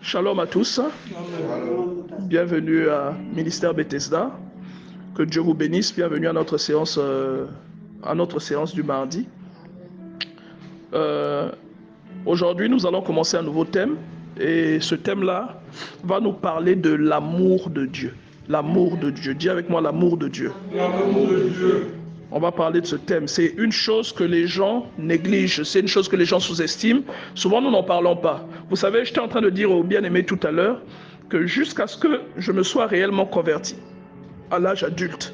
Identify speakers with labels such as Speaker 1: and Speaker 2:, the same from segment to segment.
Speaker 1: Shalom à tous. Bienvenue à Ministère Bethesda. Que Dieu vous bénisse. Bienvenue à notre séance du mardi. Aujourd'hui, nous allons commencer un nouveau thème. Et ce thème-là va nous parler de l'amour de Dieu. L'amour de Dieu. Dis avec moi l'amour de Dieu.
Speaker 2: L'amour de Dieu.
Speaker 1: On va parler de ce thème. C'est une chose que les gens négligent. C'est une chose que les gens sous-estiment. Souvent, nous n'en parlons pas. Vous savez, j'étais en train de dire aux bien-aimés tout à l'heure que jusqu'à ce que je me sois réellement converti à l'âge adulte,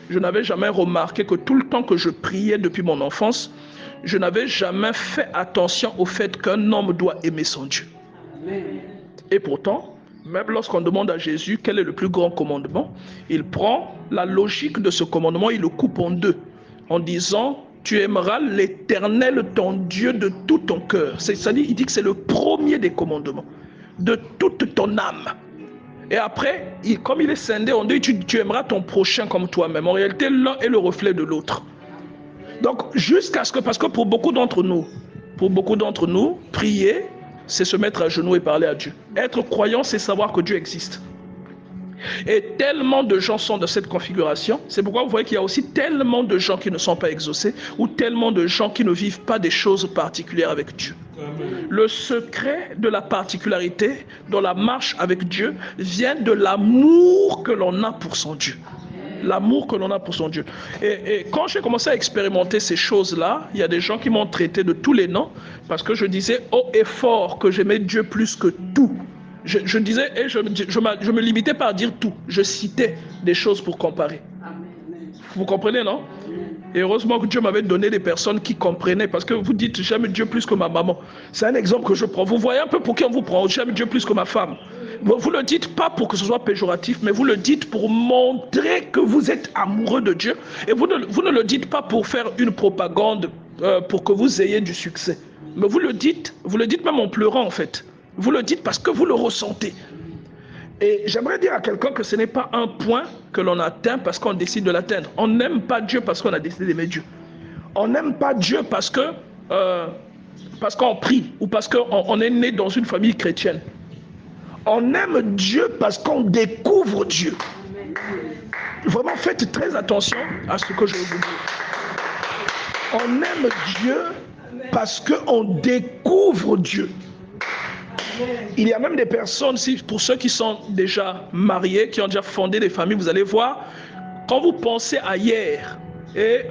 Speaker 1: je n'avais jamais remarqué que tout le temps que je priais depuis mon enfance, je n'avais jamais fait attention au fait qu'un homme doit aimer son Dieu. Amen. Et pourtant, même lorsqu'on demande à Jésus quel est le plus grand commandement, il prend la logique de ce commandement, il le coupe en deux, en disant « Tu aimeras l'Éternel, ton Dieu, de tout ton cœur ». C'est-à-dire, il dit que c'est le premier des commandements, de toute ton âme. Et après, comme il est scindé, on dit tu aimeras ton prochain comme toi-même. En réalité, l'un est le reflet de l'autre. Donc, jusqu'à ce que, parce que pour beaucoup d'entre nous, prier, c'est se mettre à genoux et parler à Dieu. Être croyant, c'est savoir que Dieu existe. Et tellement de gens sont dans cette configuration. C'est pourquoi vous voyez qu'il y a aussi tellement de gens qui ne sont pas exaucés ou tellement de gens qui ne vivent pas des choses particulières avec Dieu. Amen. Le secret de la particularité dans la marche avec Dieu vient de l'amour que l'on a pour son Dieu. L'amour que l'on a pour son Dieu. Et quand j'ai commencé à expérimenter ces choses-là, il y a des gens qui m'ont traité de tous les noms parce que je disais haut et fort que j'aimais Dieu plus que tout. Je disais, et je me limitais pas à dire tout. Je citais des choses pour comparer. Vous comprenez, non? Et heureusement que Dieu m'avait donné des personnes qui comprenaient. Parce que vous dites, j'aime Dieu plus que ma maman. C'est un exemple que je prends. Vous voyez un peu pour qui on vous prend. J'aime Dieu plus que ma femme. Vous ne le dites pas pour que ce soit péjoratif, mais vous le dites pour montrer que vous êtes amoureux de Dieu. Et vous ne le dites pas pour faire une propagande, pour que vous ayez du succès. Mais vous le dites même en pleurant en fait. Vous le dites parce que vous le ressentez. Et j'aimerais dire à quelqu'un que ce n'est pas un point que l'on atteint parce qu'on décide de l'atteindre. On n'aime pas Dieu parce qu'on a décidé d'aimer Dieu. On n'aime pas Dieu parce qu'on prie ou parce qu'on est né dans une famille chrétienne. On aime Dieu parce qu'on découvre Dieu. Vraiment, faites très attention à ce que je vais vous dire. On aime Dieu parce qu'on découvre Dieu. Il y a même des personnes, pour ceux qui sont déjà mariés, qui ont déjà fondé des familles, vous allez voir, quand vous pensez à hier et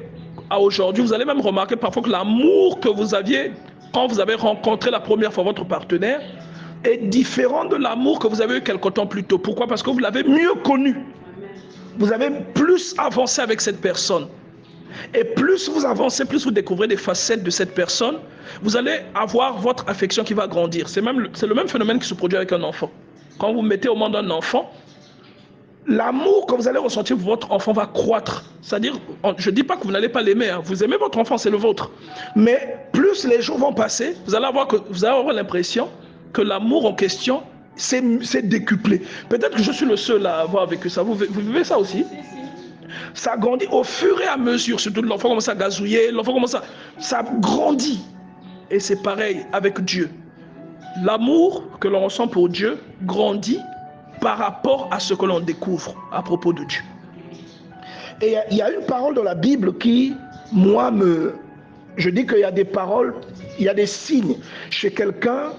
Speaker 1: à aujourd'hui, vous allez même remarquer parfois que l'amour que vous aviez quand vous avez rencontré la première fois votre partenaire est différent de l'amour que vous avez eu quelque temps plus tôt. Pourquoi? Parce que vous l'avez mieux connu. Vous avez plus avancé avec cette personne. Et plus vous avancez, plus vous découvrez des facettes de cette personne, vous allez avoir votre affection qui va grandir. C'est le même phénomène qui se produit avec un enfant. Quand vous mettez au monde un enfant, l'amour que vous allez ressentir pour votre enfant va croître. C'est-à-dire, je ne dis pas que vous n'allez pas l'aimer, hein. Vous aimez votre enfant, c'est le vôtre. Mais plus les jours vont passer, vous allez avoir l'impression que l'amour en question s'est décuplé. Peut-être que je suis le seul à avoir vécu ça. Vous vivez ça aussi? Ça grandit au fur et à mesure, surtout l'enfant commence à gazouiller, l'enfant commence ça grandit. Et c'est pareil avec Dieu. L'amour que l'on ressent pour Dieu grandit par rapport à ce que l'on découvre à propos de Dieu. Et il y a une parole dans la Bible qui, je dis qu'il y a des paroles, il y a des signes chez quelqu'un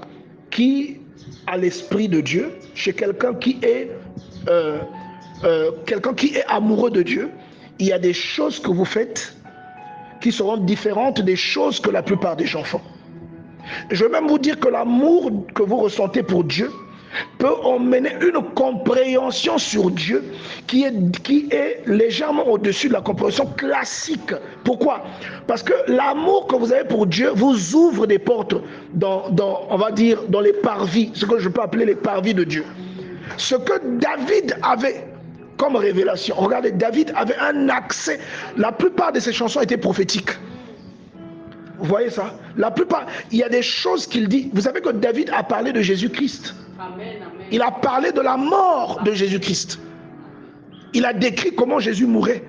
Speaker 1: qui a l'esprit de Dieu, chez quelqu'un qui est amoureux de Dieu. Il y a des choses que vous faites qui seront différentes des choses que la plupart des gens font. Je vais même vous dire que l'amour que vous ressentez pour Dieu peut emmener une compréhension sur Dieu qui est légèrement au-dessus de la compréhension classique. Pourquoi? Parce que l'amour que vous avez pour Dieu vous ouvre des portes on va dire, dans les parvis, ce que je peux appeler les parvis de Dieu. Ce que David avait comme révélation. Regardez, David avait un accès. La plupart de ses chansons étaient prophétiques. Vous voyez ça? La plupart, il y a des choses qu'il dit. Vous savez que David a parlé de Jésus-Christ. Il a parlé de la mort de Jésus-Christ. Il a décrit comment Jésus mourait.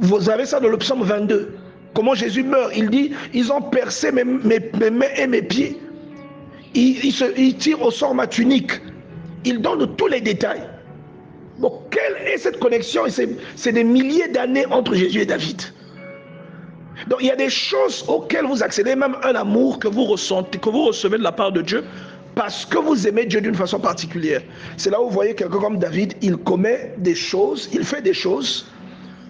Speaker 1: Vous avez ça dans le psaume 22. Comment Jésus meurt. Il dit, ils ont percé mes mains et mes pieds.
Speaker 2: il tire au sort match unique. Il donne tous les détails. Bon, quelle est cette connexion? C'est des milliers d'années entre Jésus et David. Donc il y a des choses auxquelles vous accédez, même un amour que vous ressentez, que vous recevez de la part de Dieu, parce que vous aimez Dieu d'une façon particulière. C'est là où vous voyez quelqu'un comme David, il commet des choses, il fait des choses,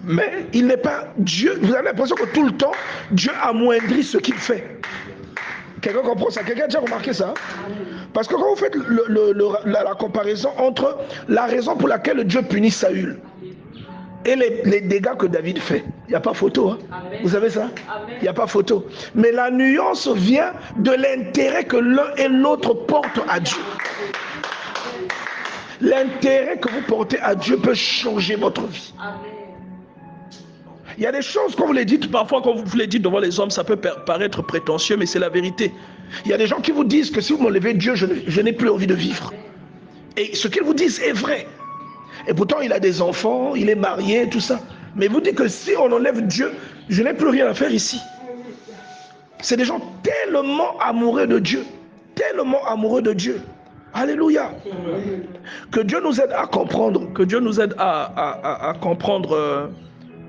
Speaker 2: mais il n'est pas Dieu. Vous avez l'impression que tout le temps, Dieu amoindrit ce qu'il fait. Quelqu'un comprend ça? Quelqu'un a déjà remarqué ça? Parce que quand vous faites la comparaison entre la raison pour laquelle Dieu punit Saül et les dégâts que David fait, il n'y a pas photo. Hein? Vous savez ça? Il n'y a pas photo. Mais la nuance vient de l'intérêt que l'un et l'autre portent à Dieu. L'intérêt que vous portez à Dieu peut changer votre vie. Il y a des choses, quand vous les dites, parfois quand vous les dites devant les hommes, ça peut paraître prétentieux, mais c'est la vérité. Il y a des gens qui vous disent que si vous m'enlevez Dieu, je n'ai plus envie de vivre. Et ce qu'ils vous disent est vrai. Et pourtant, il a des enfants, il est marié, tout ça. Mais vous dites que si on enlève Dieu, je n'ai plus rien à faire ici. C'est des gens tellement amoureux de Dieu. Tellement amoureux de Dieu. Alléluia. Que Dieu nous aide à comprendre. Que Dieu nous aide à comprendre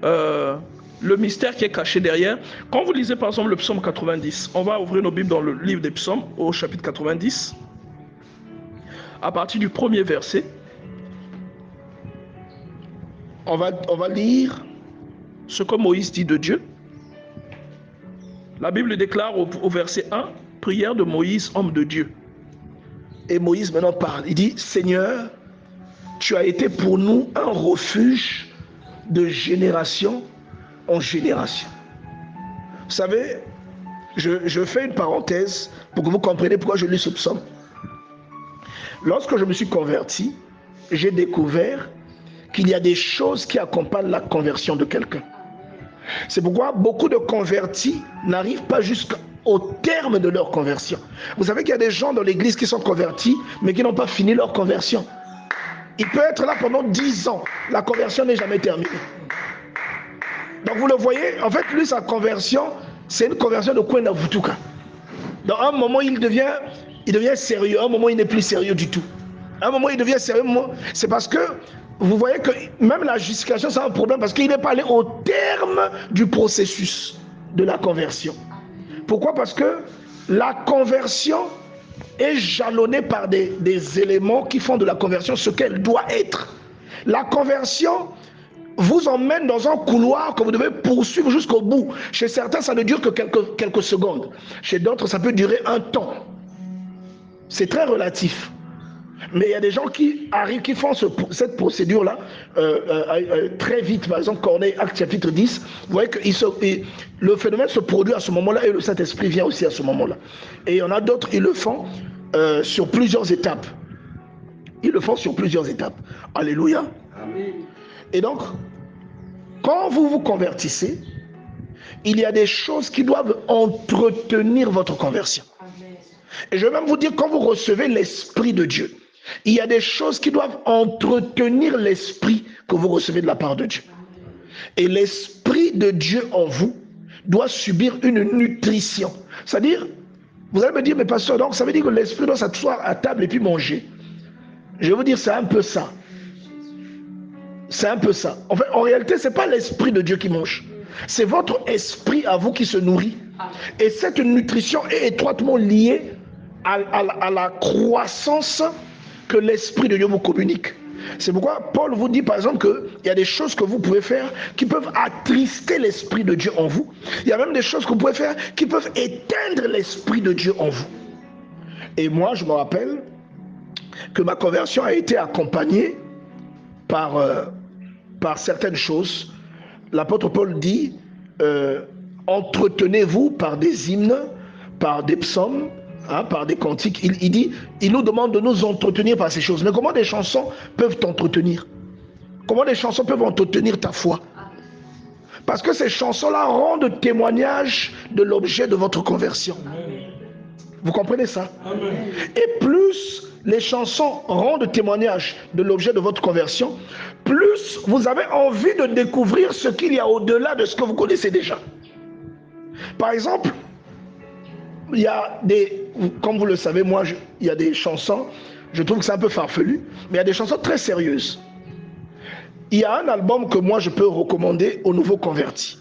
Speaker 2: le mystère qui est caché derrière. Quand vous lisez par exemple le psaume 90, on va ouvrir nos Bibles dans le livre des psaumes, au chapitre 90, à partir du premier verset. On va lire ce que Moïse dit de Dieu. La Bible déclare au verset 1, prière de Moïse, homme de Dieu. Et Moïse maintenant parle. Il dit, Seigneur, tu as été pour nous un refuge de génération en génération. Vous savez, je fais une parenthèse pour que vous compreniez pourquoi je lis ce psaume. Lorsque je me suis converti, j'ai découvert qu'il y a des choses qui accompagnent la conversion de quelqu'un. C'est pourquoi beaucoup de convertis n'arrivent pas jusqu'au terme de leur conversion. Vous savez qu'il y a des gens dans l'église qui sont convertis, mais qui n'ont pas fini leur conversion. Il peut être là pendant 10 ans, la conversion n'est jamais terminée. Donc vous le voyez, en fait, lui, sa conversion, c'est une conversion de Kwenda Vutuka. Dans un moment, il devient sérieux, à un moment, il n'est plus sérieux du tout. À un moment, il devient sérieux, c'est parce que vous voyez que même la justification, c'est un problème parce qu'il n'est pas allé au terme du processus de la conversion. Pourquoi? Parce que la conversion est jalonnée par des éléments qui font de la conversion ce qu'elle doit être. La conversion vous emmène dans un couloir que vous devez poursuivre jusqu'au bout. Chez certains, ça ne dure que quelques secondes. Chez d'autres, ça peut durer un temps. C'est très relatif. Mais il y a des gens qui arrivent, qui font cette procédure-là très vite. Par exemple, Corneille, Acte chapitre 10, vous voyez que le phénomène se produit à ce moment-là et le Saint-Esprit vient aussi à ce moment-là. Et il y en a d'autres, ils le font sur plusieurs étapes. Ils le font sur plusieurs étapes. Alléluia. Amen. Et donc, quand vous vous convertissez, il y a des choses qui doivent entretenir votre conversion. Amen. Et je vais même vous dire, quand vous recevez l'Esprit de Dieu, il y a des choses qui doivent entretenir l'esprit que vous recevez de la part de Dieu. Et l'Esprit de Dieu en vous doit subir une nutrition. C'est-à-dire, vous allez me dire, mais pasteur, donc ça veut dire que l'Esprit doit s'asseoir à table et puis manger. Je vais vous dire, c'est un peu ça. C'est un peu ça. En fait, en réalité, ce n'est pas l'Esprit de Dieu qui mange. C'est votre esprit à vous qui se nourrit. Et cette nutrition est étroitement liée à la croissance que l'Esprit de Dieu vous communique. C'est pourquoi Paul vous dit par exemple qu'il y a des choses que vous pouvez faire qui peuvent attrister l'Esprit de Dieu en vous. Il y a même des choses que vous pouvez faire qui peuvent éteindre l'Esprit de Dieu en vous. Et moi, je me rappelle que ma conversion a été accompagnée par certaines choses. L'apôtre Paul dit entretenez-vous par des hymnes, par des psaumes, par des cantiques. Il nous demande de nous entretenir par ces choses. Mais comment des chansons peuvent t'entretenir? Comment des chansons peuvent entretenir ta foi? Parce que ces chansons-là rendent témoignage de l'objet de votre conversion. Amen. Vous comprenez ça? Amen. Et plus les chansons rendent témoignage de l'objet de votre conversion, plus vous avez envie de découvrir ce qu'il y a au-delà de ce que vous connaissez déjà. Par exemple, il y a des comme vous le savez, moi, il y a des chansons, je trouve que c'est un peu farfelu, mais il y a des chansons très sérieuses. Il y a un album que moi, je peux recommander aux nouveaux convertis.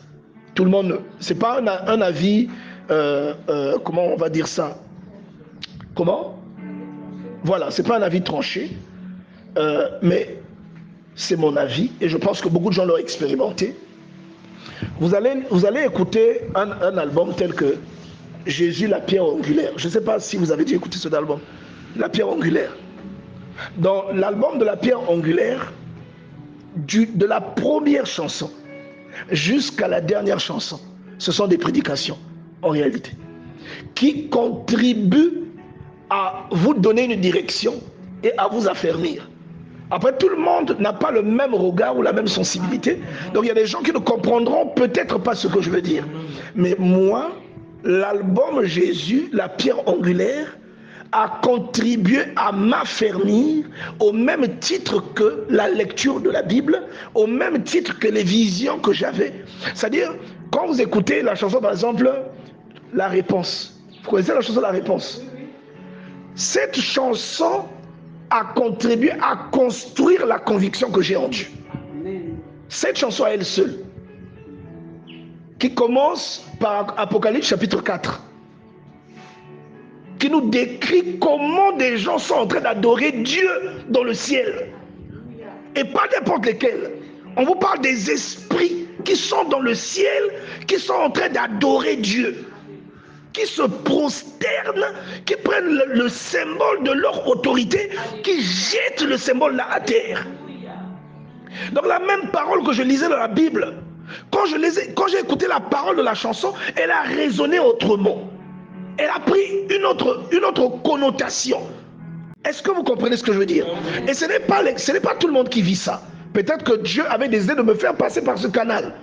Speaker 2: Tout le monde, c'est pas un avis, comment on va dire ça? Comment? Voilà, c'est pas un avis tranché, mais c'est mon avis, et je pense que beaucoup de gens l'ont expérimenté. Vous allez écouter un album tel que Jésus, la pierre angulaire. Je ne sais pas si vous avez déjà écouté cet album. La pierre angulaire. Dans l'album de la pierre angulaire, de la première chanson jusqu'à la dernière chanson, ce sont des prédications, en réalité, qui contribuent à vous donner une direction et à vous affermir. Après, tout le monde n'a pas le même regard ou la même sensibilité. Donc, il y a des gens qui ne comprendront peut-être pas ce que je veux dire. Mais moi, l'album Jésus, la pierre angulaire, a contribué à m'affermir au même titre que la lecture de la Bible, au même titre que les visions que j'avais. C'est-à-dire, quand vous écoutez la chanson, par exemple, La Réponse. Vous connaissez la chanson La Réponse? Cette chanson a contribué à construire la conviction que j'ai en Dieu. Cette chanson à elle seule, qui commence par Apocalypse chapitre 4, qui nous décrit comment des gens sont en train d'adorer Dieu dans le ciel. Et pas n'importe lesquels. On vous parle des esprits qui sont dans le ciel, qui sont en train d'adorer Dieu, qui se prosternent, qui prennent le symbole de leur autorité, qui jettent le symbole là à terre. Donc la même parole que je lisais dans la Bible, quand j'ai écouté la parole de la chanson, elle a résonné autrement. Elle a pris une autre connotation. Est-ce que vous comprenez ce que je veux dire? Et ce n'est pas tout le monde qui vit ça. Peut-être que Dieu avait décidé de me faire passer par ce canal.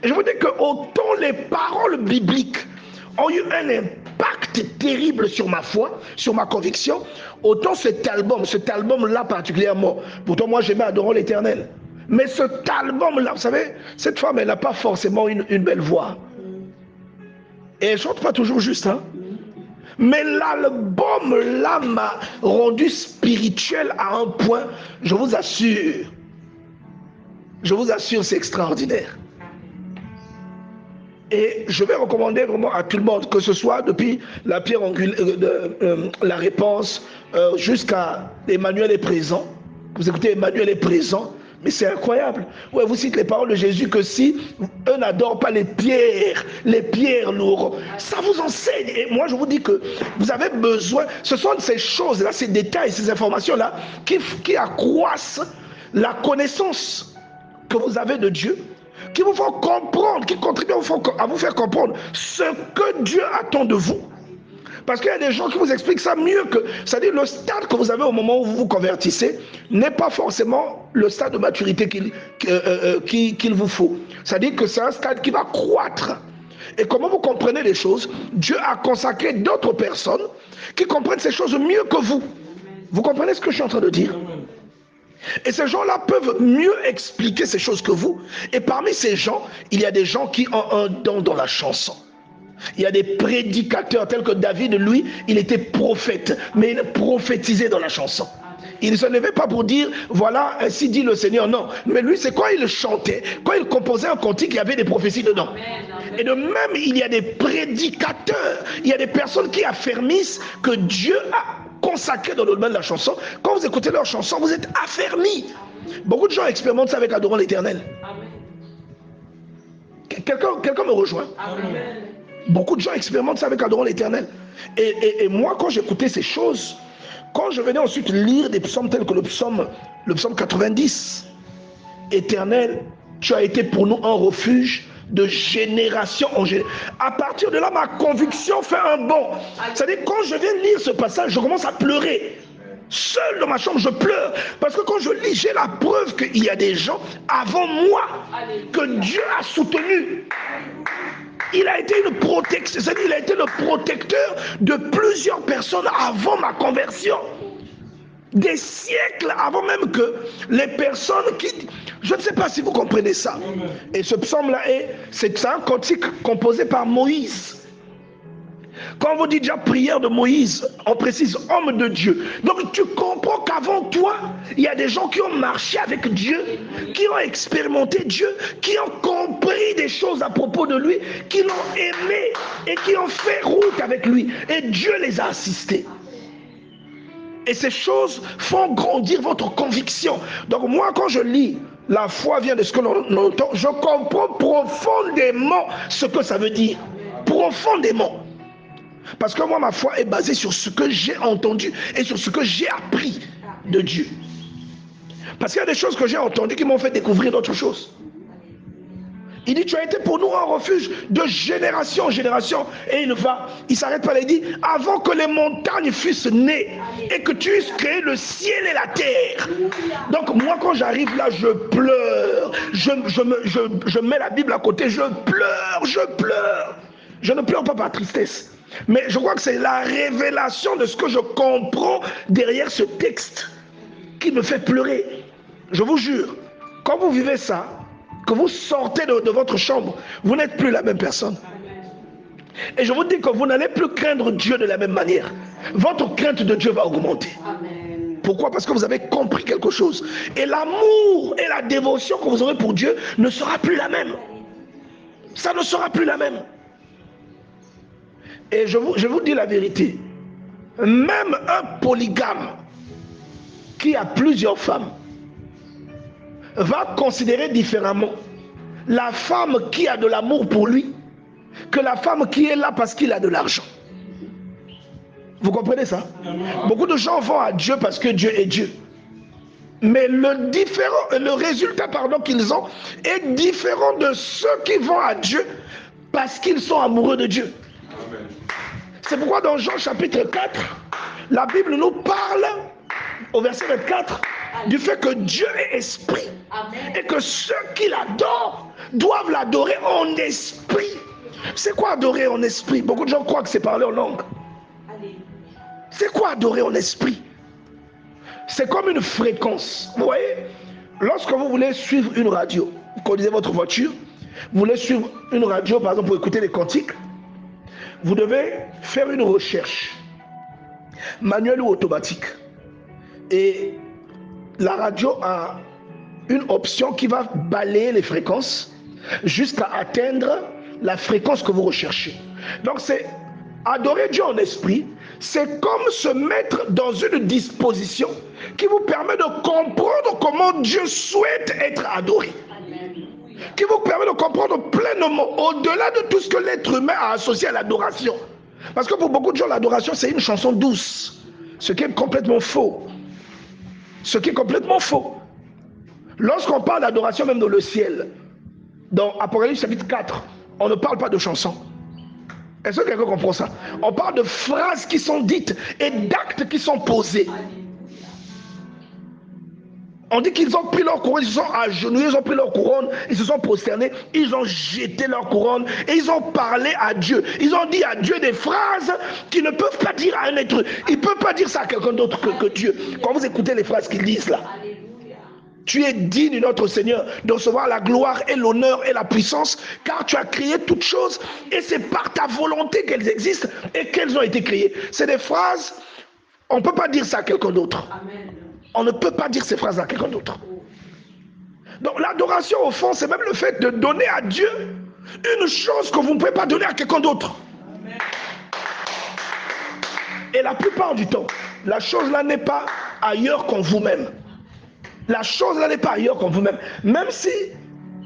Speaker 2: Et je vous dis que autant les paroles bibliques ont eu un impact terrible sur ma foi, sur ma conviction, autant cet album-là particulièrement, pourtant moi j'aimais Adorons l'Éternel, mais cet album-là, vous savez, cette femme, elle n'a pas forcément une belle voix. Et elle ne chante pas toujours juste, hein. Mais l'album-là m'a rendu spirituel à un point, je vous assure, c'est extraordinaire. Et je vais recommander vraiment à tout le monde, que ce soit depuis la pierre angulaire, La Réponse, jusqu'à Emmanuel est présent. Vous écoutez Emmanuel est présent, mais c'est incroyable. Ouais, vous citez les paroles de Jésus que si eux n'adorent pas les pierres lourdes, ça vous enseigne. Et moi je vous dis que vous avez besoin, ce sont ces choses-là, ces détails, ces informations-là qui accroissent la connaissance que vous avez de Dieu, qui vous font comprendre, qui contribuent à vous faire comprendre ce que Dieu attend de vous. Parce qu'il y a des gens qui vous expliquent ça mieux que... C'est-à-dire le stade que vous avez au moment où vous vous convertissez n'est pas forcément le stade de maturité qu'il vous faut. C'est-à-dire que c'est un stade qui va croître. Et comment vous comprenez les choses? Dieu a consacré d'autres personnes qui comprennent ces choses mieux que vous. Vous comprenez ce que je suis en train de dire? Et ces gens-là peuvent mieux expliquer ces choses que vous. Et parmi ces gens, il y a des gens qui ont un don dans la chanson. Il y a des prédicateurs tels que David, lui, il était prophète, mais il prophétisait dans la chanson. Il ne se levait pas pour dire, voilà, ainsi dit le Seigneur, non. Mais lui, c'est quand il chantait, quand il composait un cantique, il y avait des prophéties dedans. Et de même, il y a des prédicateurs, il y a des personnes qui affermissent que Dieu a consacré dans le domaine de la chanson. Quand vous écoutez leur chanson, vous êtes affermis. Beaucoup de gens expérimentent ça avec Adorons l'Éternel. Quelqu'un me rejoint? Amen. Beaucoup de gens expérimentent ça avec Adorons l'Éternel. Et moi, quand j'écoutais ces choses, quand je venais ensuite lire des psaumes tels que le psaume 90, Éternel, tu as été pour nous un refuge de génération en génération. À partir de là, ma conviction fait un bond. C'est-à-dire, quand je viens lire ce passage, je commence à pleurer. Seul dans ma chambre, je pleure. Parce que quand je lis, j'ai la preuve qu'il y a des gens avant moi que Dieu a soutenus. Il a été une protection, c'est-à-dire il a été le protecteur de plusieurs personnes avant ma conversion. Des siècles avant même que les personnes qui... Je ne sais pas si vous comprenez ça. Et ce psaume-là, c'est un cantique composé par Moïse. Quand on vous dit déjà prière de Moïse, on précise homme de Dieu. Donc tu comprends qu'avant toi, il y a des gens qui ont marché avec Dieu, qui ont expérimenté Dieu, qui ont compris des choses à propos de lui, qui l'ont aimé et qui ont fait route avec lui. Et Dieu les a assistés. Et ces choses font grandir votre conviction. Donc moi, quand je lis « La foi vient de ce que l'on entend », je comprends profondément ce que ça veut dire. Profondément. Parce que moi, ma foi est basée sur ce que j'ai entendu et sur ce que j'ai appris de Dieu. Parce qu'il y a des choses que j'ai entendues qui m'ont fait découvrir d'autres choses. Il dit, tu as été pour nous un refuge de génération en génération. Et il s'arrête pas, il dit, avant que les montagnes fussent nées et que tu eusses créé le ciel et la terre. Donc moi, quand j'arrive là, je pleure. Je mets la Bible à côté, je pleure. Je ne pleure pas par tristesse. Mais je crois que c'est la révélation de ce que je comprends derrière ce texte qui me fait pleurer. Je vous jure, quand vous vivez ça, que vous sortez de votre chambre, vous n'êtes plus la même personne. Et je vous dis que vous n'allez plus craindre Dieu de la même manière. Votre crainte de Dieu va augmenter. Amen. Pourquoi? Parce que vous avez compris quelque chose. Et l'amour et la dévotion que vous aurez pour Dieu ne sera plus la même. Ça ne sera plus la même. Et je vous dis la vérité. Même un polygame qui a plusieurs femmes va considérer différemment la femme qui a de l'amour pour lui que la femme qui est là parce qu'il a de l'argent. Vous comprenez ça? Beaucoup de gens vont à Dieu parce que Dieu est Dieu. Mais le résultat qu'ils ont est différent de ceux qui vont à Dieu parce qu'ils sont amoureux de Dieu. C'est pourquoi dans Jean chapitre 4, la Bible nous parle au verset 24 du fait que Dieu est esprit. Amen. Et que ceux qui l'adorent doivent l'adorer en esprit. C'est quoi adorer en esprit? Beaucoup de gens croient que c'est parler en langue. C'est quoi adorer en esprit? C'est comme une fréquence. Vous voyez, lorsque vous voulez suivre une radio, vous conduisez votre voiture, vous voulez suivre une radio par exemple pour écouter les cantiques, vous devez faire une recherche, manuelle ou automatique. Et la radio a une option qui va balayer les fréquences jusqu'à atteindre la fréquence que vous recherchez. Donc c'est adorer Dieu en esprit, c'est comme se mettre dans une disposition qui vous permet de comprendre comment Dieu souhaite être adoré. Qui vous permet de comprendre pleinement, au-delà de tout ce que l'être humain a associé à l'adoration. Parce que pour beaucoup de gens, l'adoration, c'est une chanson douce. Ce qui est complètement faux. Ce qui est complètement faux. Lorsqu'on parle d'adoration même dans le ciel, dans Apocalypse chapitre 4, on ne parle pas de chansons. Est-ce que quelqu'un comprend ça? On parle de phrases qui sont dites et d'actes qui sont posés. On dit qu'ils ont pris leur couronne, ils se sont agenouillés, ils ont pris leur couronne, ils se sont prosternés, ils ont jeté leur couronne et ils ont parlé à Dieu. Ils ont dit à Dieu des phrases qu'ils ne peuvent pas dire à un être. Ils ne peuvent pas dire ça à quelqu'un d'autre que Dieu. Quand vous écoutez les phrases qu'ils disent là, tu es digne, notre Seigneur, de recevoir la gloire et l'honneur et la puissance, car tu as créé toutes choses et c'est par ta volonté qu'elles existent et qu'elles ont été créées. C'est des phrases, on ne peut pas dire ça à quelqu'un d'autre. Amen. On ne peut pas dire ces phrases à quelqu'un d'autre. Donc l'adoration au fond, c'est même le fait de donner à Dieu une chose que vous ne pouvez pas donner à quelqu'un d'autre. Et la plupart du temps, la chose là n'est pas ailleurs qu'en vous-même. La chose là n'est pas ailleurs qu'en vous-même. Même si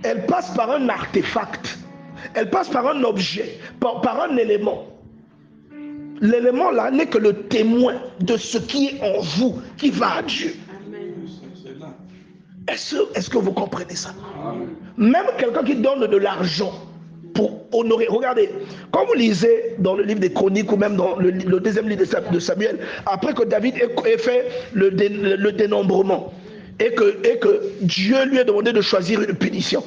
Speaker 2: elle passe par un artefact, elle passe par un objet, par un élément. L'élément là n'est que le témoin de ce qui est en vous, qui va à Dieu. Est-ce que vous comprenez ça? Même quelqu'un qui donne de l'argent pour honorer. Regardez, quand vous lisez dans le livre des Chroniques ou même dans le deuxième livre de Samuel, après que David ait fait le dénombrement et que Dieu lui ait demandé de choisir une punition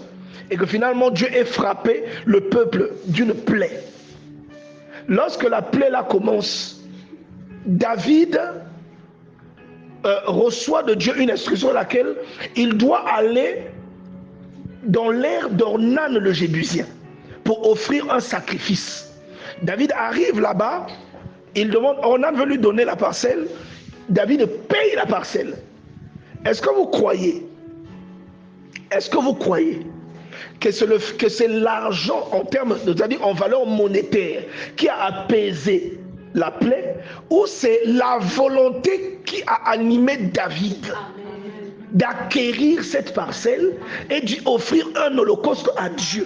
Speaker 2: et que finalement Dieu ait frappé le peuple d'une plaie. Lorsque la plaie là commence, David reçoit de Dieu une instruction à laquelle il doit aller dans l'aire d'Ornan le Jébusien pour offrir un sacrifice. David arrive là-bas, il demande, on a voulu donner la parcelle, David paye la parcelle. Est-ce que vous croyez que c'est l'argent en termes, c'est-à-dire en valeur monétaire, qui a apaisé la plaie, ou c'est la volonté qui a animé David d'acquérir cette parcelle et d'y offrir un holocauste à Dieu?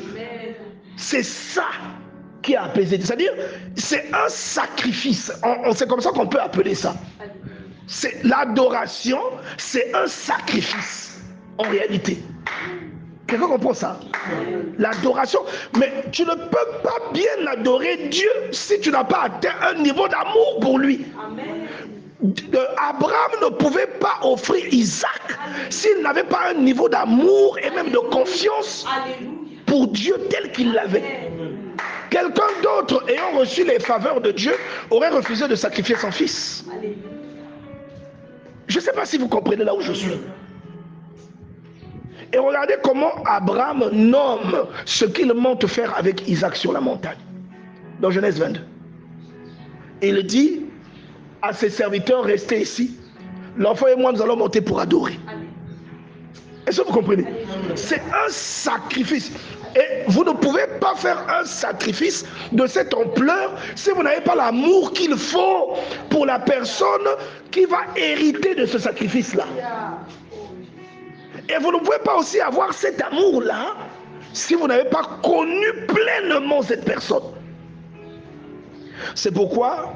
Speaker 2: C'est ça qui a apaisé. C'est-à-dire, c'est un sacrifice. C'est comme ça qu'on peut appeler ça. C'est l'adoration, c'est un sacrifice en réalité. Quelqu'un comprend ça? L'adoration. Mais tu ne peux pas bien adorer Dieu si tu n'as pas atteint un niveau d'amour pour lui. Abraham ne pouvait pas offrir Isaac s'il n'avait pas un niveau d'amour et même de confiance pour Dieu tel qu'il l'avait. Quelqu'un d'autre ayant reçu les faveurs de Dieu aurait refusé de sacrifier son fils. Je ne sais pas si vous comprenez là où je suis. Et regardez comment Abraham nomme ce qu'il monte faire avec Isaac sur la montagne. Dans Genèse 22. Il dit à ses serviteurs, restez ici. L'enfant et moi, nous allons monter pour adorer. Est-ce que vous comprenez? C'est un sacrifice. Et vous ne pouvez pas faire un sacrifice de cette ampleur si vous n'avez pas l'amour qu'il faut pour la personne qui va hériter de ce sacrifice-là. Et vous ne pouvez pas aussi avoir cet amour-là si vous n'avez pas connu pleinement cette personne. C'est pourquoi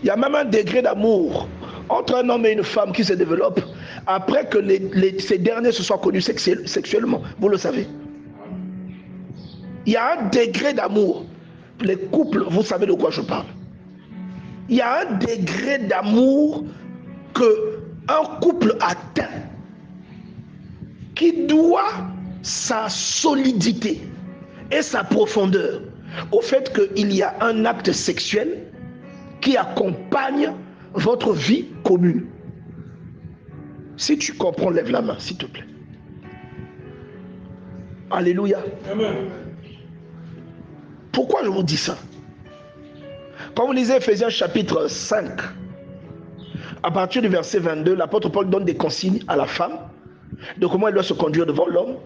Speaker 2: il y a même un degré d'amour entre un homme et une femme qui se développe après que ces derniers se soient connus sexuellement. Vous le savez. Il y a un degré d'amour. Les couples, vous savez de quoi je parle. Il y a un degré d'amour qu'un couple atteint qui doit sa solidité et sa profondeur au fait qu'il y a un acte sexuel qui accompagne votre vie commune. Si tu comprends, lève la main, s'il te plaît. Alléluia. Amen. Pourquoi je vous dis ça? Quand vous lisez Ephésiens chapitre 5, à partir du verset 22, l'apôtre Paul donne des consignes à la femme de comment elle doit se conduire devant l'homme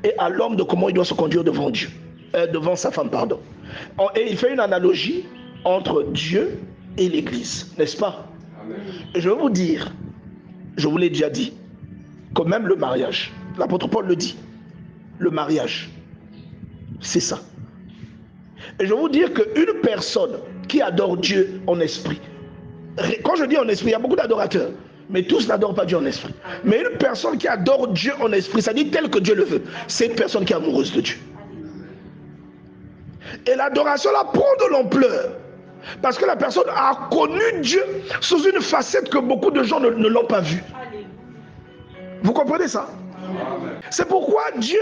Speaker 2: et à l'homme de comment il doit se conduire devant Dieu, devant sa femme, pardon. Et il fait une analogie entre Dieu et l'Église, n'est-ce pas? Amen. Et je vais vous dire, je vous l'ai déjà dit, que même le mariage, l'apôtre Paul le dit, le mariage, c'est ça. Et je vais vous dire qu'une personne qui adore Dieu en esprit, quand je dis en esprit, il y a beaucoup d'adorateurs, mais tous n'adorent pas Dieu en esprit. Mais une personne qui adore Dieu en esprit, ça dit tel que Dieu le veut, c'est une personne qui est amoureuse de Dieu. Et l'adoration là prend de l'ampleur, parce que la personne a connu Dieu sous une facette que beaucoup de gens ne l'ont pas vue. Vous comprenez ça? C'est pourquoi Dieu,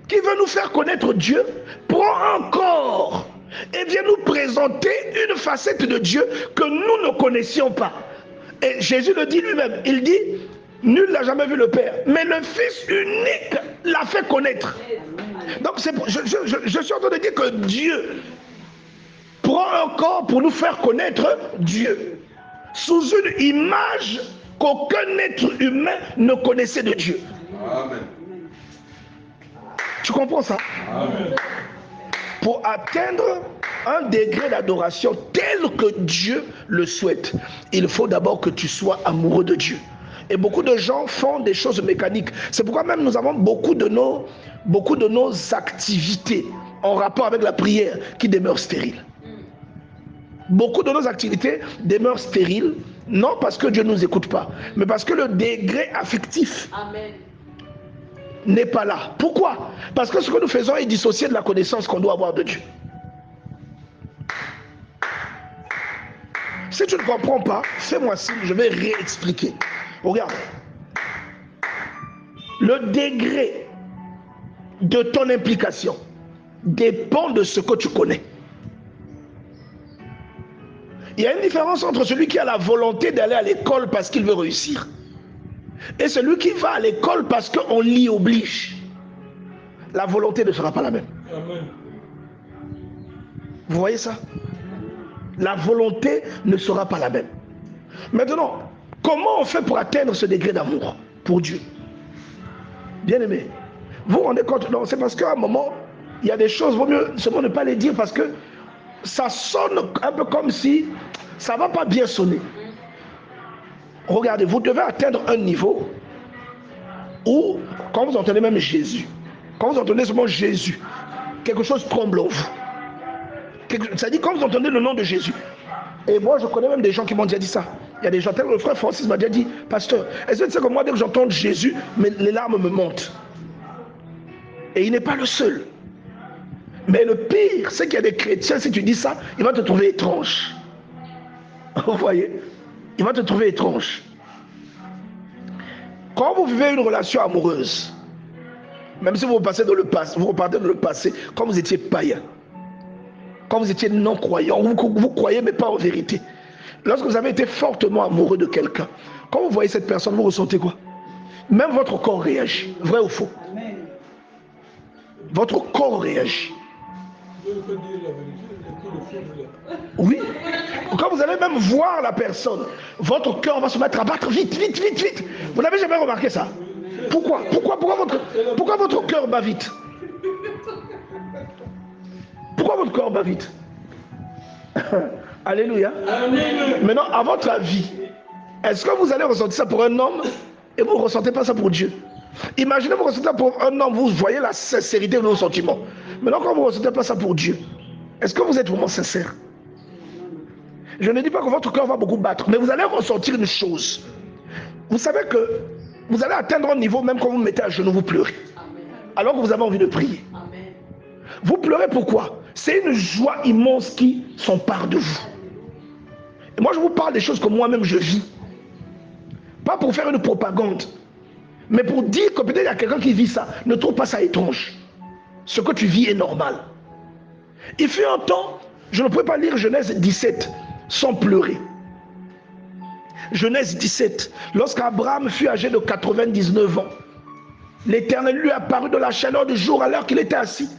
Speaker 2: qui veut nous faire connaître Dieu, prend un corps et vient nous présenter une facette de Dieu que nous ne connaissions pas. Et Jésus le dit lui-même, il dit, nul n'a jamais vu le Père, mais le Fils unique l'a fait connaître. Donc je suis en train de dire que Dieu prend un corps pour nous faire connaître Dieu, sous une image qu'aucun être humain ne connaissait de Dieu. Amen. Tu comprends ça? Amen. Pour atteindre un degré d'adoration tel que Dieu le souhaite, il faut d'abord que tu sois amoureux de Dieu. Et beaucoup de gens font des choses mécaniques. C'est pourquoi même nous avons beaucoup de nos activités en rapport avec la prière qui demeurent stériles. Beaucoup de nos activités demeurent stériles, non parce que Dieu ne nous écoute pas, mais parce que le degré affectif n'est pas là. Pourquoi? Parce que ce que nous faisons est dissocié de la connaissance qu'on doit avoir de Dieu. Si tu ne comprends pas, fais-moi signe, je vais réexpliquer. Regarde. Le degré de ton implication dépend de ce que tu connais. Il y a une différence entre celui qui a la volonté d'aller à l'école parce qu'il veut réussir et celui qui va à l'école parce qu'on l'y oblige. La volonté ne sera pas la même. Amen. Vous voyez ça? La volonté ne sera pas la même. Maintenant, comment on fait pour atteindre ce degré d'amour pour Dieu? Bien-aimé, vous vous rendez compte? Non, c'est parce qu'à un moment, il y a des choses, vaut mieux seulement ne pas les dire parce que ça sonne un peu comme si ça ne va pas bien sonner. Regardez, vous devez atteindre un niveau où, quand vous entendez même Jésus, quand vous entendez seulement Jésus, quelque chose tremble en vous. C'est-à-dire quand vous entendez le nom de Jésus. Et moi, je connais même des gens qui m'ont déjà dit ça. Il y a des gens, tel que le frère Francis m'a déjà dit, pasteur, est-ce que tu sais que moi, dès que j'entends Jésus, les larmes me montent? Et il n'est pas le seul. Mais le pire, c'est qu'il y a des chrétiens, si tu dis ça, il va te trouver étrange. Vous voyez? Il va te trouver étrange. Quand vous vivez une relation amoureuse, même si vous repassez dans le passé, vous repartez dans le passé, quand vous étiez païen, quand vous étiez non-croyant, vous croyez mais pas en vérité. Lorsque vous avez été fortement amoureux de quelqu'un, quand vous voyez cette personne, vous ressentez quoi? Même votre corps réagit, vrai ou faux? Votre corps réagit. Oui. Quand vous allez même voir la personne, votre cœur va se mettre à battre vite, vite, vite, vite. Vous n'avez jamais remarqué ça? Pourquoi votre cœur bat vite? Pourquoi votre corps bat vite? Alléluia. Maintenant, à votre avis, est-ce que vous allez ressentir ça pour un homme et vous ne ressentez pas ça pour Dieu? Imaginez vous ressentez ça pour un homme, vous voyez la sincérité de vos sentiments. Maintenant, quand vous ne ressentez pas ça pour Dieu, est-ce que vous êtes vraiment sincère? Je ne dis pas que votre cœur va beaucoup battre, mais vous allez ressentir une chose. Vous savez que vous allez atteindre un niveau, même quand vous vous mettez à genoux, vous pleurez. Alors que vous avez envie de prier. Vous pleurez pourquoi? C'est une joie immense qui s'empare de vous. Et moi, je vous parle des choses que moi-même je vis. Pas pour faire une propagande, mais pour dire que peut-être il y a quelqu'un qui vit ça. Ne trouve pas ça étrange. Ce que tu vis est normal. Il fut un temps, je ne pouvais pas lire Genèse 17 sans pleurer. Genèse 17, lorsqu'Abraham fut âgé de 99 ans, l'Éternel lui apparut dans la chaleur du jour à l'heure qu'il était assis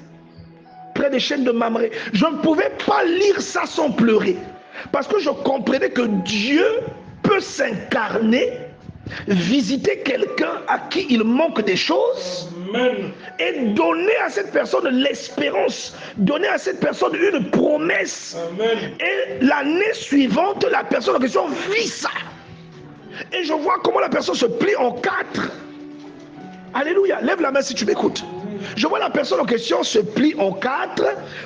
Speaker 2: près des chênes de Mamré. Je ne pouvais pas lire ça sans pleurer, parce que je comprenais que Dieu peut s'incarner, visiter quelqu'un à qui il manque des choses. Amen. Et donner à cette personne l'espérance, donner à cette personne une promesse. Amen. Et l'année suivante, la personne en question vit ça. Et je vois comment la personne se plie en quatre. Alléluia, lève la main si tu m'écoutes. Je vois la personne en question se plie en quatre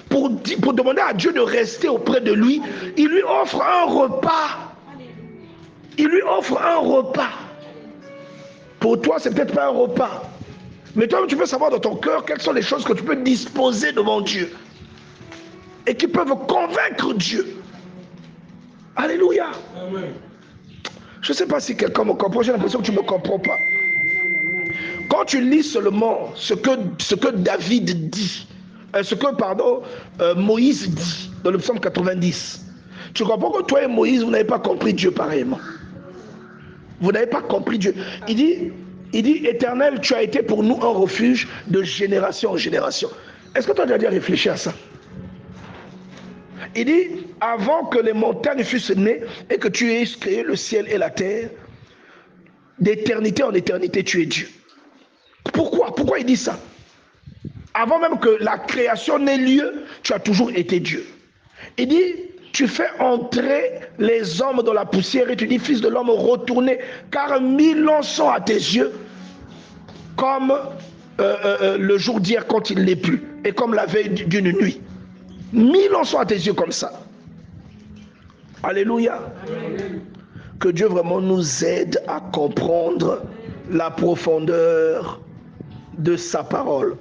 Speaker 2: pour demander à Dieu de rester auprès de lui. Il lui offre un repas. Il lui offre un repas. Pour toi, c'est peut-être pas un repas. Mais toi, tu peux savoir dans ton cœur quelles sont les choses que tu peux disposer devant Dieu. Et qui peuvent convaincre Dieu. Alléluia. Amen. Je ne sais pas si quelqu'un me comprend. J'ai l'impression que tu ne me comprends pas. Quand tu lis seulement ce que David dit, Moïse dit dans le psaume 90, tu comprends que toi et Moïse, vous n'avez pas compris Dieu pareillement. Vous n'avez pas compris Dieu. Il dit, Éternel, tu as été pour nous un refuge de génération en génération. Est-ce que toi tu as déjà réfléchi à ça? Il dit, avant que les montagnes fussent nées et que tu aies créé le ciel et la terre, d'éternité en éternité, tu es Dieu. Pourquoi il dit ça? Avant même que la création n'ait lieu, tu as toujours été Dieu. Il dit, tu fais entrer les hommes dans la poussière et tu dis, fils de l'homme, retournez, car 1000 ans sont à tes yeux comme le jour d'hier quand il n'est plus, et comme la veille d'une nuit. 1000 ans sont à tes yeux comme ça. Alléluia. Amen. Que Dieu vraiment nous aide à comprendre la profondeur de sa parole.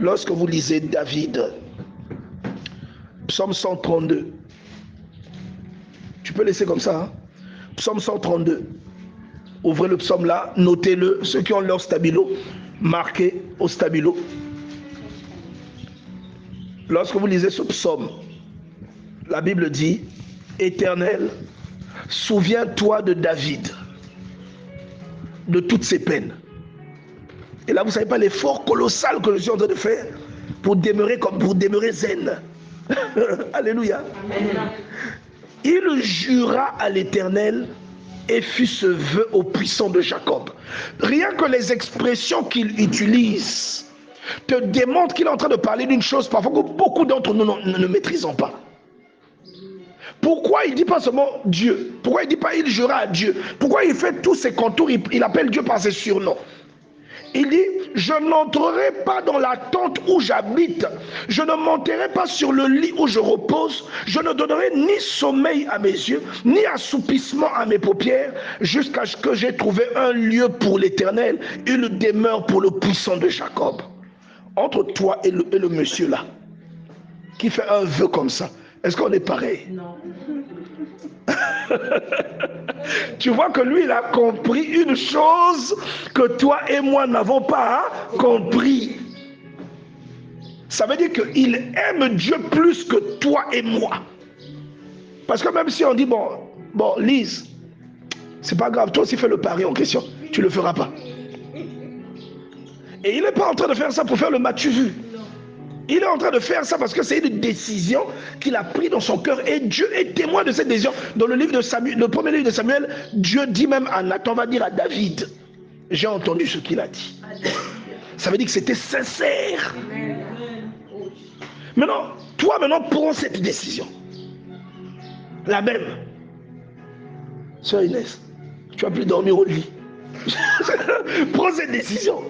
Speaker 2: Lorsque vous lisez David, psaume 132, tu peux laisser comme ça, hein? Psaume 132, ouvrez le psaume là, notez-le, ceux qui ont leur stabilo, marquez au stabilo. Lorsque vous lisez ce psaume, la Bible dit, Éternel, souviens-toi de David, de toutes ses peines. Et là, vous ne savez pas l'effort colossal que je suis en train de faire pour demeurer zen. Alléluia. Amen. Il jura à l'Éternel et fit ce vœu au puissant de Jacob. Rien que les expressions qu'il utilise te démontrent qu'il est en train de parler d'une chose parfois que beaucoup d'entre nous ne maîtrisons pas. Pourquoi il ne dit pas seulement Dieu? Pourquoi il ne dit pas il jura à Dieu? Pourquoi il fait tous ses contours, il appelle Dieu par ses surnoms? Il dit, je n'entrerai pas dans la tente où j'habite, je ne monterai pas sur le lit où je repose, je ne donnerai ni sommeil à mes yeux, ni assoupissement à mes paupières, jusqu'à ce que j'ai trouvé un lieu pour l'Éternel, une demeure pour le puissant de Jacob. Entre toi et le monsieur là, qui fait un vœu comme ça, est-ce qu'on est pareil? Non. Tu vois que lui, il a compris une chose que toi et moi n'avons pas compris. Ça veut dire qu'il aime Dieu plus que toi et moi. Parce que même si on dit, bon, Lise, c'est pas grave, toi aussi fais le pari en question, tu le feras pas. Et il n'est pas en train de faire ça pour faire le m'as-tu vu. Il est en train de faire ça parce que c'est une décision qu'il a prise dans son cœur. Et Dieu est témoin de cette décision. Dans le livre de Samuel, le premier livre de Samuel, Dieu dit même à Nathan, va dire à David, j'ai entendu ce qu'il a dit. Ça veut dire que c'était sincère. Maintenant, toi prends cette décision. La même. Sœur Inès, tu vas plus dormir au lit. Prends cette décision.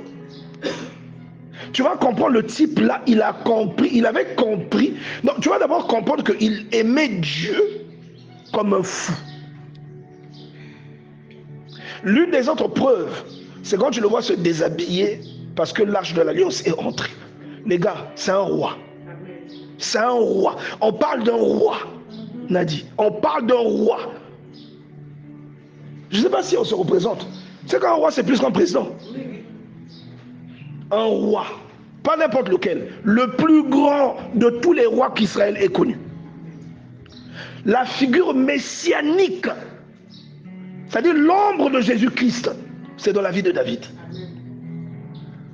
Speaker 2: Tu vas comprendre, le type là, il a compris, il avait compris. Donc tu vas d'abord comprendre qu'il aimait Dieu comme un fou. L'une des autres preuves, c'est quand tu le vois se déshabiller parce que l'arche de l'alliance est entrée. Les gars, c'est un roi. C'est un roi. On parle d'un roi, Nadi. On parle d'un roi. Je ne sais pas si on se représente. C'est qu'un roi, c'est plus qu'un président. Un roi, pas n'importe lequel, le plus grand de tous les rois qu'Israël ait connu. La figure messianique, c'est-à-dire l'ombre de Jésus-Christ, c'est dans la vie de David.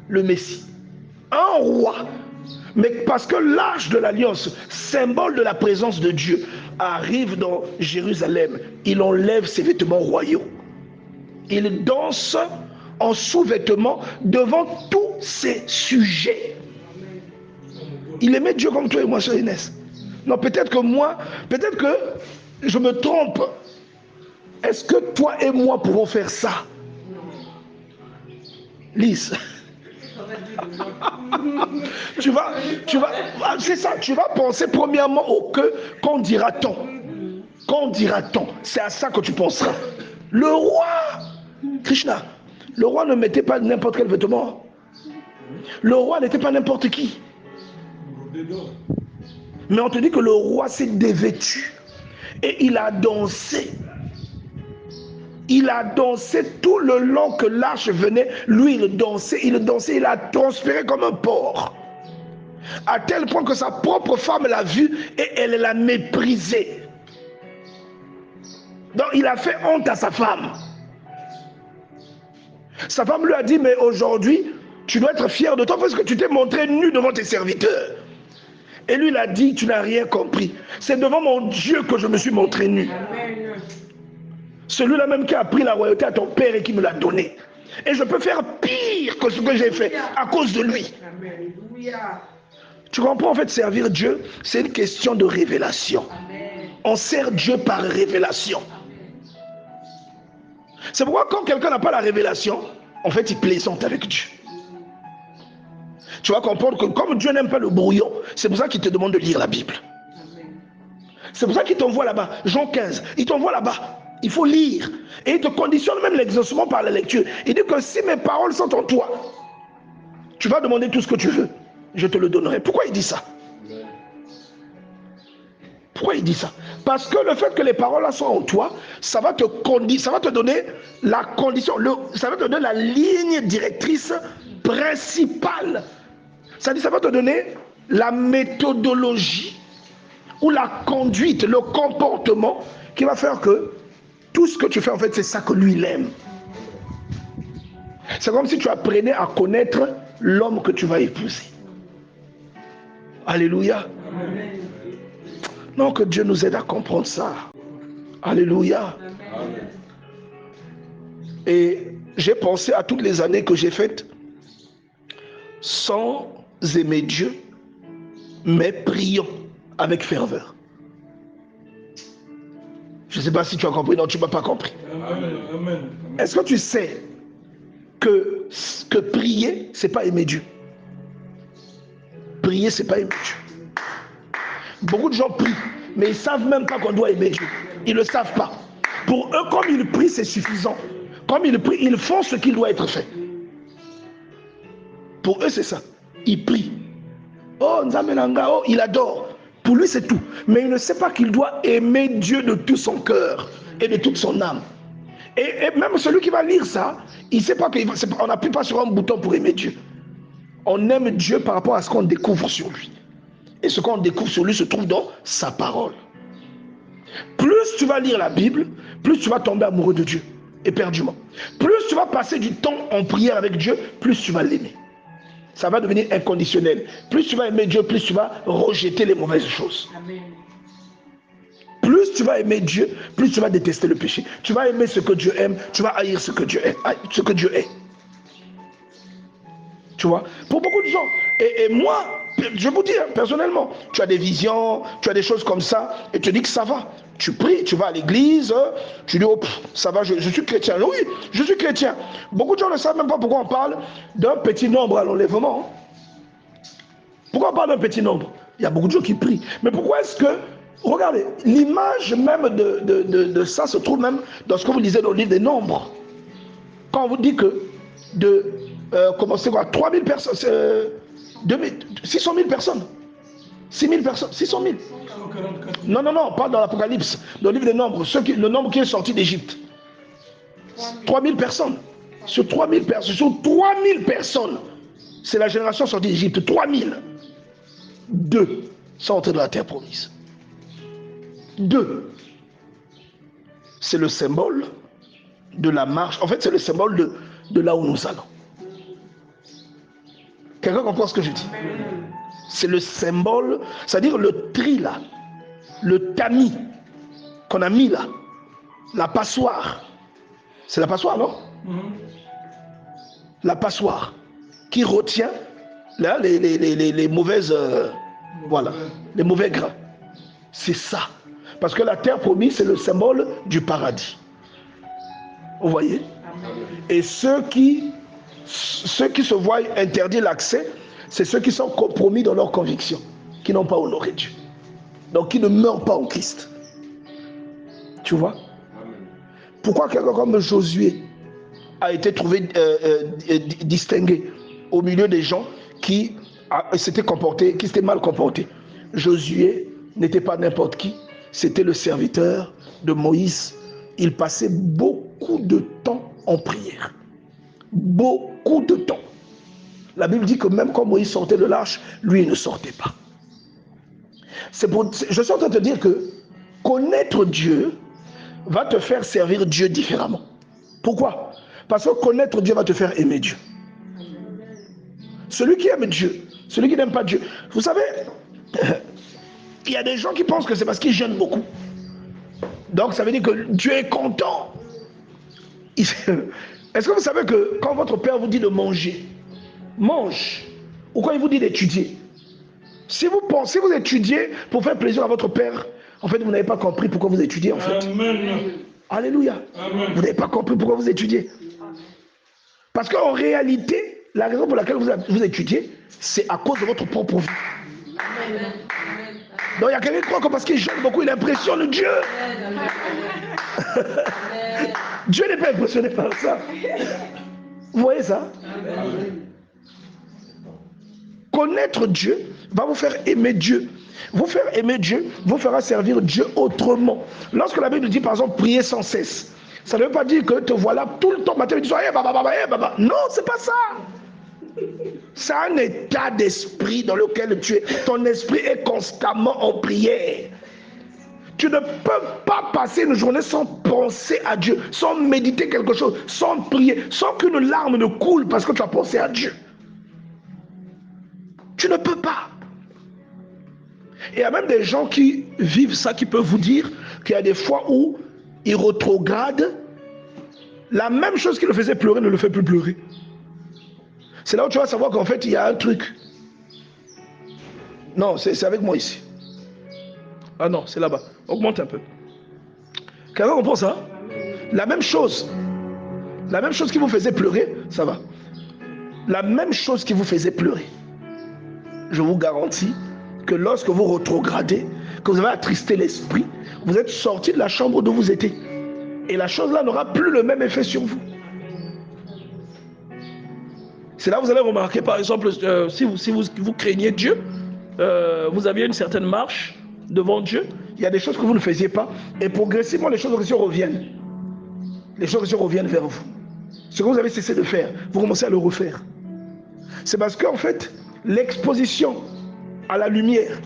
Speaker 2: Le Messie. Un roi. Mais parce que l'arche de l'alliance, symbole de la présence de Dieu, arrive dans Jérusalem, il enlève ses vêtements royaux. Il danse en sous-vêtements devant tous ses sujets. Il aimait Dieu comme toi et moi, sœur Inès. Non, peut-être que je me trompe. Est-ce que toi et moi pouvons faire ça? Lise. C'est ça, tu vas penser premièrement au que, qu'en dira-t-on? Qu'en dira-t-on? C'est à ça que tu penseras. Le roi, Krishna, le roi ne mettait pas n'importe quel vêtement. Le roi n'était pas n'importe qui. Mais on te dit que le roi s'est dévêtu. Et il a dansé. Il a dansé tout le long que l'arche venait. Lui, il dansait, il a transpiré comme un porc. À tel point que sa propre femme l'a vu et elle l'a méprisé. Donc il a fait honte à sa femme. Sa femme lui a dit, mais aujourd'hui, tu dois être fier de toi parce que tu t'es montré nu devant tes serviteurs. Et lui, il a dit, tu n'as rien compris. C'est devant mon Dieu que je me suis montré nu. Amen. Celui-là même qui a pris la royauté à ton père et qui me l'a donné. Et je peux faire pire que ce que j'ai fait à cause de lui. Amen. Tu comprends, en fait, servir Dieu, c'est une question de révélation. Amen. On sert Dieu par révélation. C'est pourquoi quand quelqu'un n'a pas la révélation, en fait, il plaisante avec Dieu. Tu vas comprendre que comme Dieu n'aime pas le brouillon, c'est pour ça qu'il te demande de lire la Bible. C'est pour ça qu'il t'envoie là-bas. Jean 15, il t'envoie là-bas. Il faut lire. Et il te conditionne même l'exaucement par la lecture. Il dit que si mes paroles sont en toi, tu vas demander tout ce que tu veux. Je te le donnerai. Pourquoi il dit ça? Pourquoi il dit ça? Parce que le fait que les paroles là soient en toi, ça va te donner la condition, ça va te donner la ligne directrice principale. C'est-à-dire, ça va te donner la méthodologie ou la conduite, le comportement qui va faire que tout ce que tu fais, en fait, c'est ça que lui, il aime. C'est comme si tu apprenais à connaître l'homme que tu vas épouser. Alléluia. Amen. Non, que Dieu nous aide à comprendre ça. Alléluia.
Speaker 3: Amen.
Speaker 2: Et j'ai pensé à toutes les années que j'ai faites sans aimer Dieu, mais priant avec ferveur. Je ne sais pas si tu as compris. Non, tu ne m'as pas compris.
Speaker 3: Amen. Amen.
Speaker 2: Est-ce que tu sais que prier, ce n'est pas aimer Dieu? Prier, ce n'est pas aimer Dieu. Beaucoup de gens prient, mais ils ne savent même pas qu'on doit aimer Dieu. Ils ne le savent pas. Pour eux, comme ils prient, c'est suffisant. Comme ils prient, ils font ce qui doit être fait. Pour eux, c'est ça. Ils prient. Oh, Nzamenanga, oh, il adore. Pour lui, c'est tout. Mais il ne sait pas qu'il doit aimer Dieu de tout son cœur et de toute son âme. Et même celui qui va lire ça, il ne sait pas qu'on n'appuie pas sur un bouton pour aimer Dieu. On aime Dieu par rapport à ce qu'on découvre sur lui. Et ce qu'on découvre sur lui se trouve dans sa parole. Plus tu vas lire la Bible, plus tu vas tomber amoureux de Dieu, éperdument. Plus tu vas passer du temps en prière avec Dieu, plus tu vas l'aimer. Ça va devenir inconditionnel. Plus tu vas aimer Dieu, plus tu vas rejeter les mauvaises choses.
Speaker 4: Amen.
Speaker 2: Plus tu vas aimer Dieu, plus tu vas détester le péché. Tu vas aimer ce que Dieu aime, tu vas haïr ce que Dieu aime, ce que Dieu est. Tu vois, pour beaucoup de gens. Et moi, je vous dis, personnellement, tu as des visions, tu as des choses comme ça, et tu dis que ça va. Tu pries, tu vas à l'église, tu dis, oh, ça va, je suis chrétien. Oui, je suis chrétien. Beaucoup de gens ne savent même pas pourquoi on parle d'un petit nombre à l'enlèvement. Pourquoi on parle d'un petit nombre? Il y a beaucoup de gens qui prient. Mais pourquoi est-ce que, regardez, l'image même de ça se trouve même dans ce que vous lisez dans le livre des Nombres. Quand on vous dit que comment c'est quoi, 3000 personnes, 600 000 personnes, 6 000 personnes, 600 000.
Speaker 3: 144.
Speaker 2: Non, pas dans l'Apocalypse, dans le livre des Nombres, le nombre qui est sorti d'Égypte. 3000 personnes. Sur 3000 personnes, c'est la génération sortie d'Égypte. 3000. 2 sont entrés dans la terre promise. 2. C'est le symbole de la marche. En fait, c'est le symbole de là où nous allons. Quelqu'un comprend ce que je dis? C'est le symbole, c'est-à-dire le tri là, le tamis qu'on a mis là, la passoire. C'est la passoire, non? La passoire qui retient là, les mauvaises, voilà, les mauvais grains. C'est ça. Parce que la terre promise, c'est le symbole du paradis. Vous voyez? Et ceux qui se voient interdire l'accès, c'est ceux qui sont compromis dans leurs convictions, qui n'ont pas honoré Dieu. Donc qui ne meurent pas en Christ. Tu vois? Pourquoi quelqu'un comme Josué a été trouvé distingué au milieu des gens qui s'étaient comportés, qui s'étaient mal comportés? Josué n'était pas n'importe qui, c'était le serviteur de Moïse. Il passait beaucoup de temps en prière. Beaucoup de temps. La Bible dit que même quand Moïse sortait de l'arche, lui il ne sortait pas. Je suis en train de te dire que connaître Dieu va te faire servir Dieu différemment. Pourquoi? Parce que connaître Dieu va te faire aimer Dieu. Celui qui aime Dieu, celui qui n'aime pas Dieu. Vous savez, il y a des gens qui pensent que c'est parce qu'ils jeûnent beaucoup. Donc ça veut dire que Dieu est content. Est-ce que vous savez que quand votre père vous dit de manger, mange. Ou quand il vous dit d'étudier. Si vous pensez, vous étudiez pour faire plaisir à votre père, en fait, vous n'avez pas compris pourquoi vous étudiez, en fait.
Speaker 3: Amen.
Speaker 2: Alléluia.
Speaker 3: Amen.
Speaker 2: Vous n'avez pas compris pourquoi vous étudiez. Parce qu'en réalité, la raison pour laquelle vous étudiez, c'est à cause de votre propre vie.
Speaker 4: Amen.
Speaker 2: Donc il y a quelqu'un qui croit que parce qu'il jeûne beaucoup, il impressionne Dieu. Dieu n'est pas impressionné par ça. Vous voyez ça?
Speaker 3: Amen.
Speaker 2: Connaître Dieu va vous faire aimer Dieu. Vous faire aimer Dieu vous fera servir Dieu autrement. Lorsque la Bible dit par exemple prier sans cesse, ça ne veut pas dire que te voilà tout le temps matin et tu dis hey, baba. Non, c'est pas ça. C'est un état d'esprit dans lequel tu es. Ton esprit est constamment en prière. Tu ne peux pas passer une journée sans penser à Dieu, sans méditer quelque chose, sans prier, sans qu'une larme ne coule parce que tu as pensé à Dieu. Tu ne peux pas. Et il y a même des gens qui vivent ça, qui peuvent vous dire qu'il y a des fois où il rétrograde, la même chose qui le faisait pleurer ne le fait plus pleurer. C'est là où tu vas savoir qu'en fait, il y a un truc. Non, c'est avec moi ici. Ah non, c'est là-bas. Augmente un peu. Quelqu'un comprend ça? La même chose qui vous faisait pleurer, ça va. La même chose qui vous faisait pleurer, je vous garantis que lorsque vous rétrogradez, que vous avez attristé l'esprit, vous êtes sorti de la chambre d'où vous étiez. Et la chose-là n'aura plus le même effet sur vous. C'est là que vous allez remarquer, par exemple, si vous craignez Dieu, vous aviez une certaine marche devant Dieu, il y a des choses que vous ne faisiez pas, et progressivement, les choses aussi reviennent. Les choses aussi reviennent vers vous. Ce que vous avez cessé de faire, vous commencez à le refaire. C'est parce qu'en fait, l'exposition à la lumière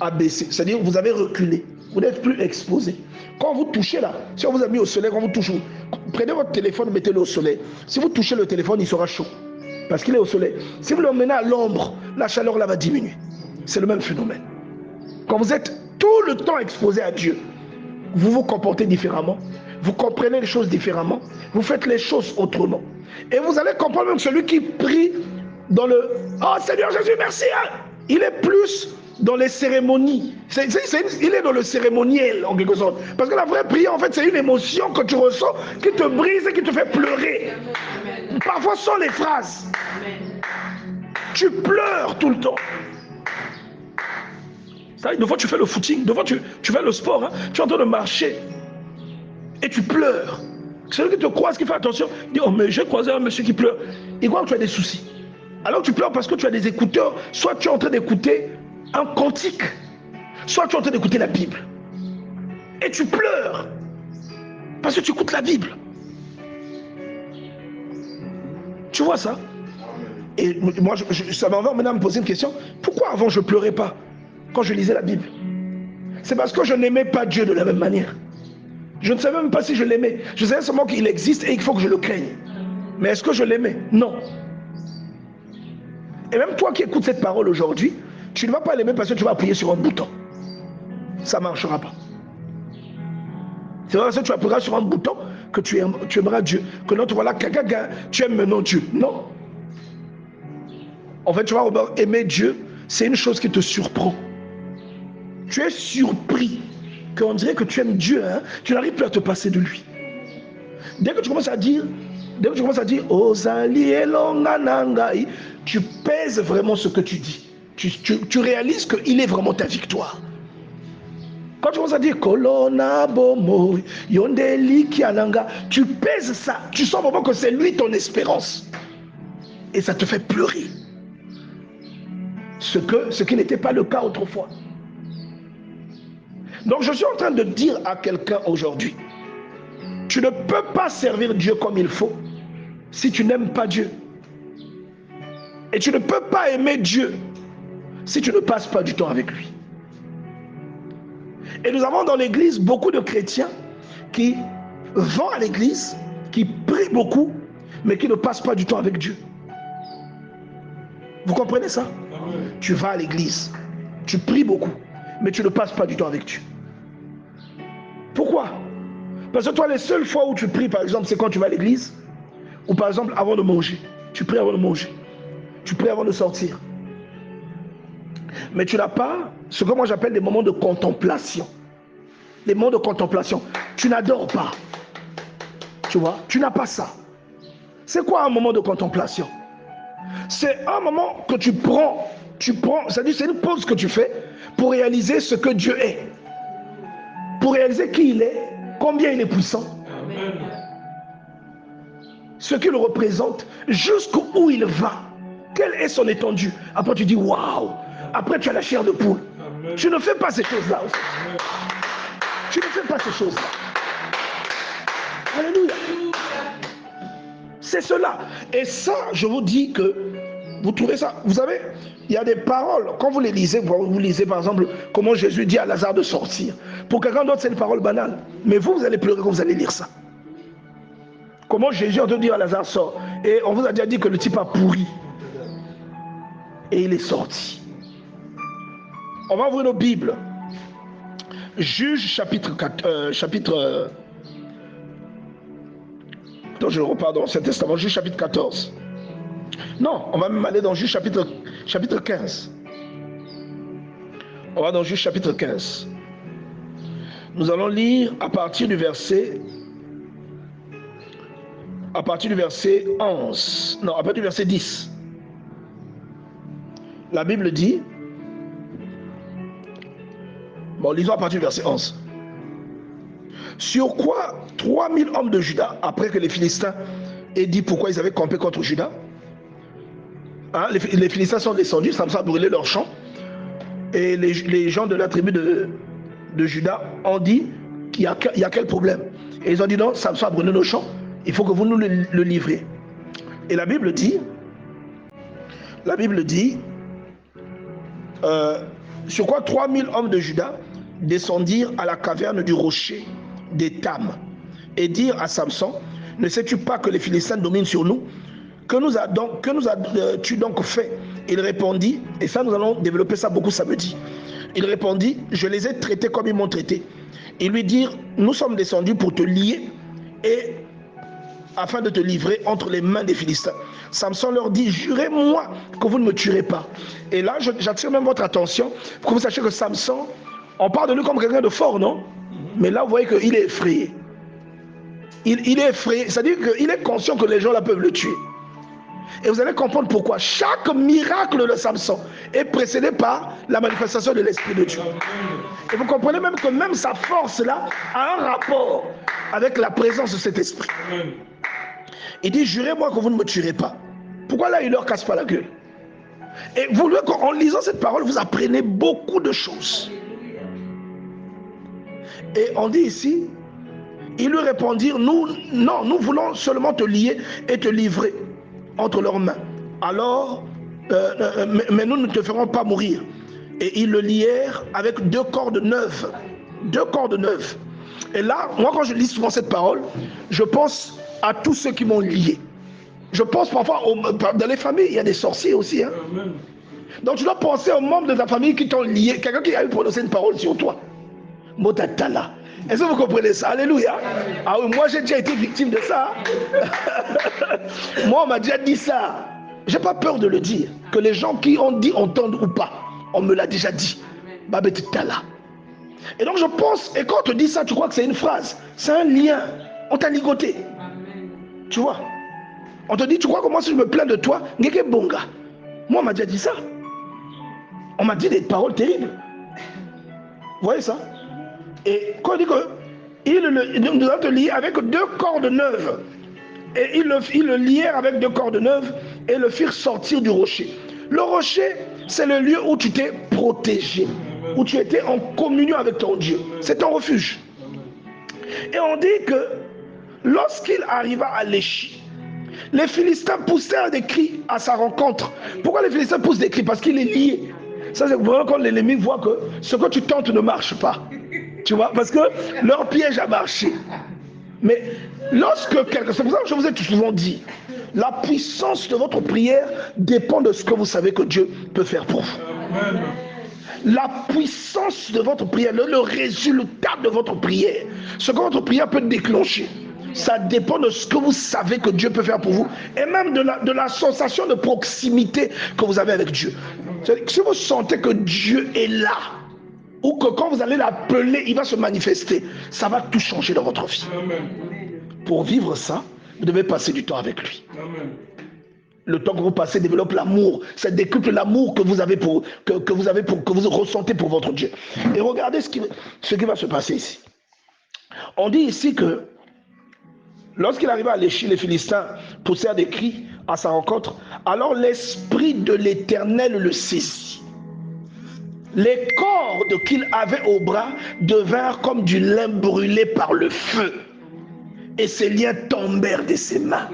Speaker 2: a baissé. C'est-à-dire que vous avez reculé. Vous n'êtes plus exposé. Quand vous touchez là, si on vous a mis au soleil, quand vous touchez, prenez votre téléphone, mettez-le au soleil. Si vous touchez le téléphone, il sera chaud. Parce qu'il est au soleil. Si vous le menez à l'ombre, la chaleur là va diminuer. C'est le même phénomène. Quand vous êtes tout le temps exposé à Dieu, vous vous comportez différemment. Vous comprenez les choses différemment. Vous faites les choses autrement. Et vous allez comprendre même celui qui prie dans le « Oh Seigneur Jésus, merci !» Il est plus dans les cérémonies. Il est dans le cérémoniel en quelque sorte. Parce que la vraie prière, en fait, c'est une émotion que tu ressens qui te brise et qui te fait pleurer. Parfois sans les phrases. Tu pleures tout le temps. Des fois tu fais le footing, des fois tu fais le sport, hein, tu es en train de marcher et tu pleures. Celui qui te croise, qui fait attention, dit « Oh mais j'ai croisé un monsieur qui pleure ». Il croit que tu as des soucis. Alors tu pleures parce que tu as des écouteurs, soit tu es en train d'écouter un cantique, soit tu es en train d'écouter la Bible. Et tu pleures parce que tu écoutes la Bible. Tu vois ça? Et moi, ça m'envoie maintenant à me poser une question. Pourquoi avant je ne pleurais pas quand je lisais la Bible? C'est parce que je n'aimais pas Dieu de la même manière. Je ne savais même pas si je l'aimais. Je savais seulement qu'il existe et il faut que je le craigne. Mais est-ce que je l'aimais? Non. Et même toi qui écoutes cette parole aujourd'hui, tu ne vas pas l'aimer parce que tu vas appuyer sur un bouton. Ça ne marchera pas. C'est parce que tu appuieras sur un bouton que tu aimeras Dieu. Que non, tu vois là, tu aimes maintenant Dieu. Non. En fait, tu vas aimer Dieu, c'est une chose qui te surprend. Tu es surpris qu'on dirait que tu aimes Dieu, hein? Tu n'arrives plus à te passer de lui. Dès que tu commences à dire Ozali elonganangai, tu pèses vraiment ce que tu dis. Tu réalises qu'il est vraiment ta victoire. Quand tu commences à dire Kolona bomo yondeli kiananga, tu pèses ça. Tu sens vraiment que c'est lui ton espérance. Et ça te fait pleurer. Ce qui n'était pas le cas autrefois. Donc je suis en train de dire à quelqu'un aujourd'hui, tu ne peux pas servir Dieu comme il faut si tu n'aimes pas Dieu. Et tu ne peux pas aimer Dieu si tu ne passes pas du temps avec lui. Et nous avons dans l'église beaucoup de chrétiens qui vont à l'église, qui prient beaucoup, mais qui ne passent pas du temps avec Dieu. Vous comprenez ça? Tu vas à l'église, tu pries beaucoup, mais tu ne passes pas du temps avec Dieu. Pourquoi? Parce que toi, les seules fois où tu pries, par exemple, c'est quand tu vas à l'église, ou par exemple avant de manger. Tu pries avant de manger. Tu pries avant de sortir. Mais tu n'as pas ce que moi j'appelle des moments de contemplation. Les moments de contemplation. Tu n'adores pas. Tu vois? Tu n'as pas ça. C'est quoi un moment de contemplation? C'est un moment que tu prends, c'est-à-dire c'est une pause que tu fais pour réaliser ce que Dieu est. Pour réaliser qui il est, combien il est puissant. Amen. Ce qu'il représente, jusqu'où il va. Quelle est son étendue? Après tu dis waouh. Après tu as la chair de poule. Amen. Tu ne fais pas ces choses-là. Tu ne fais pas ces choses-là. Alléluia. C'est cela. Et ça, je vous dis que vous trouvez ça. Vous savez, il y a des paroles. Quand vous les lisez, vous lisez par exemple comment Jésus dit à Lazare de sortir. Pour quelqu'un d'autre, c'est une parole banale. Mais vous allez pleurer quand vous allez lire ça. Comment Jésus a dit à Lazare sort. Et on vous a déjà dit que le type a pourri. Et il est sorti. On va ouvrir nos Bibles. Juge chapitre 4, attends, je repars dans l'Ancien Testament, Juge chapitre 14. Non, on va même aller dans Juge chapitre 15. On va dans Juge chapitre 15. Nous allons lire à partir du verset 11. Non, à partir du verset 10. La Bible dit, bon, lisons à partir du verset 11. Sur quoi 3000 hommes de Juda, après que les Philistins aient dit pourquoi ils avaient campé contre Juda, hein, les Philistins sont descendus, Samson a brûlé leur champ, et les gens de la tribu de Juda ont dit qu'il y a quel problème. Et ils ont dit non, Samson a brûlé nos champs, il faut que vous nous le livrez. Et la Bible dit, sur quoi 3000 hommes de Juda descendirent à la caverne du rocher d'Étam et dirent à Samson, ne sais-tu pas que les Philistins dominent sur nous? Que nous as-tu donc fait? Il répondit, et ça nous allons développer ça beaucoup samedi. Il répondit, je les ai traités comme ils m'ont traité. Ils lui dirent, nous sommes descendus pour te lier et afin de te livrer entre les mains des Philistins. Samson leur dit, jurez-moi que vous ne me tuerez pas. Et là, j'attire même votre attention pour que vous sachiez que Samson, on parle de lui comme quelqu'un de fort, non? Mais là, vous voyez qu'il est effrayé. Il est effrayé, c'est-à-dire qu'il est conscient que les gens là peuvent le tuer. Et vous allez comprendre pourquoi. Chaque miracle de Samson est précédé par la manifestation de l'Esprit de Dieu. Et vous comprenez même que même sa force là a un rapport avec la présence de cet Esprit. Il dit, jurez-moi que vous ne me tuerez pas. Pourquoi là, il ne leur casse pas la gueule? Et vous voyez qu'en lisant cette parole, vous apprenez beaucoup de choses. Et on dit ici, ils lui répondirent, nous voulons seulement te lier et te livrer entre leurs mains. Alors, mais nous ne te ferons pas mourir. Et ils le lièrent avec 2 cordes neuves. 2 cordes neuves. Et là, moi quand je lis souvent cette parole, je pense à tous ceux qui m'ont lié. Je pense parfois, dans les familles, il y a des sorciers aussi. Hein? Donc tu dois penser aux membres de ta famille qui t'ont lié. Quelqu'un qui a eu prononcé une parole sur toi. Motatala. Est-ce que vous comprenez ça? Alléluia. Ah oui, moi j'ai déjà été victime de ça. Moi on m'a déjà dit ça. J'ai pas peur de le dire. Que les gens qui ont dit entendent ou pas. On me l'a déjà dit. Babetitala. Et donc je pense, et quand on te dit ça, tu crois que c'est une phrase. C'est un lien. On t'a ligoté. Tu vois? On te dit, tu crois que moi si je me plains de toi, Ngeke Bonga. Moi on m'a déjà dit ça. On m'a dit des paroles terribles. Vous voyez ça? Et quand on dit que nous allons te lier avec 2 cordes neuves. Et ils le lièrent avec 2 cordes neuves et le firent sortir du rocher. Le rocher, c'est le lieu où tu t'es protégé, où tu étais en communion avec ton Dieu. C'est ton refuge. Et on dit que lorsqu'il arriva à Léchi, les Philistins poussèrent des cris à sa rencontre. Pourquoi les Philistins poussent des cris? Parce qu'il est lié. Ça, c'est vraiment quand l'ennemi voit que ce que tu tentes ne marche pas. Tu vois, parce que leur piège a marché. Mais lorsque c'est pour ça que je vous ai souvent dit, la puissance de votre prière dépend de ce que vous savez que Dieu peut faire pour vous. Amen. La puissance de votre prière, le résultat de votre prière, ce que votre prière peut déclencher, ça dépend de ce que vous savez que Dieu peut faire pour vous et même de la sensation de proximité que vous avez avec Dieu. Si vous sentez que Dieu est là, ou que quand vous allez l'appeler, il va se manifester, ça va tout changer dans votre vie. Amen. Pour vivre ça, vous devez passer du temps avec lui. Amen. Le temps que vous passez développe l'amour. Ça décuple l'amour que vous avez que vous ressentez pour votre Dieu. Et regardez ce qui va se passer ici. On dit ici que lorsqu'il arriva à Léchi, les Philistins poussèrent des cris à sa rencontre. Alors l'Esprit de l'Éternel le saisit. Les cordes qu'il avait au bras devinrent comme du lin brûlé par le feu. Et ses liens tombèrent de ses mains.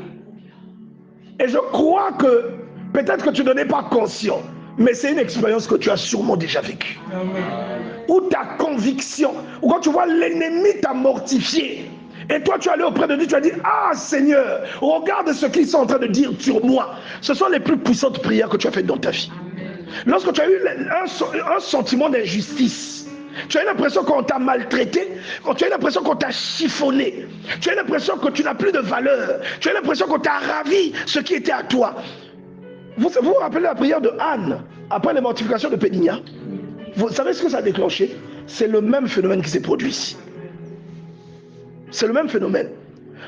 Speaker 2: Et je crois que peut-être que tu n'en es pas conscient, mais c'est une expérience que tu as sûrement déjà vécue. Ou ta conviction, ou quand tu vois l'ennemi t'a mortifié, et toi tu es allé auprès de Dieu, tu as dit, ah Seigneur, regarde ce qu'ils sont en train de dire sur moi. Ce sont les plus puissantes prières que tu as faites dans ta vie. Lorsque tu as eu un sentiment d'injustice, Tu as l'impression qu'on t'a maltraité, tu as l'impression qu'on t'a chiffonné, tu as l'impression que tu n'as plus de valeur, tu as l'impression qu'on t'a ravi ce qui était à toi. Vous vous rappelez la prière de Anne après les mortifications de Péninia? Vous savez ce que ça a déclenché? C'est le même phénomène qui s'est produit ici. C'est le même phénomène.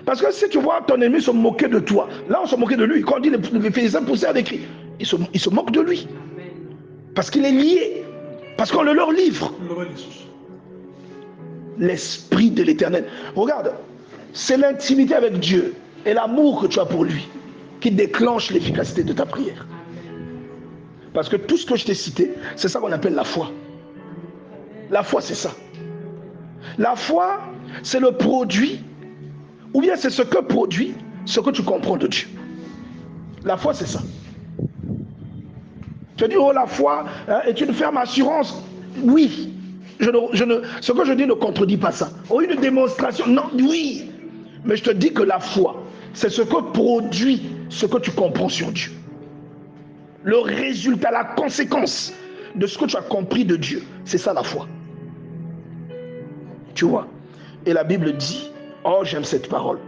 Speaker 2: Parce que si tu vois ton ennemi se moquer de toi, là on se moquait de lui. Quand on dit les Phéniciens poussèrent des cris, ils se moquent de lui. Parce qu'il est lié. Parce qu'on le leur livre. L'esprit de l'éternel. Regarde, c'est l'intimité avec Dieu et l'amour que tu as pour lui qui déclenche l'efficacité de ta prière. Parce que tout ce que je t'ai cité, c'est ça qu'on appelle la foi. La foi, c'est ça. La foi, c'est le produit, ou bien c'est ce que produit ce que tu comprends de Dieu. La foi, c'est ça. Tu dis, oh, la foi est une ferme assurance. Oui, ce que je dis ne contredit pas ça. Oh, une démonstration, non, oui. Mais je te dis que la foi, c'est ce que produit ce que tu comprends sur Dieu. Le résultat, la conséquence de ce que tu as compris de Dieu, c'est ça la foi. Tu vois? Et la Bible dit, oh, j'aime cette parole.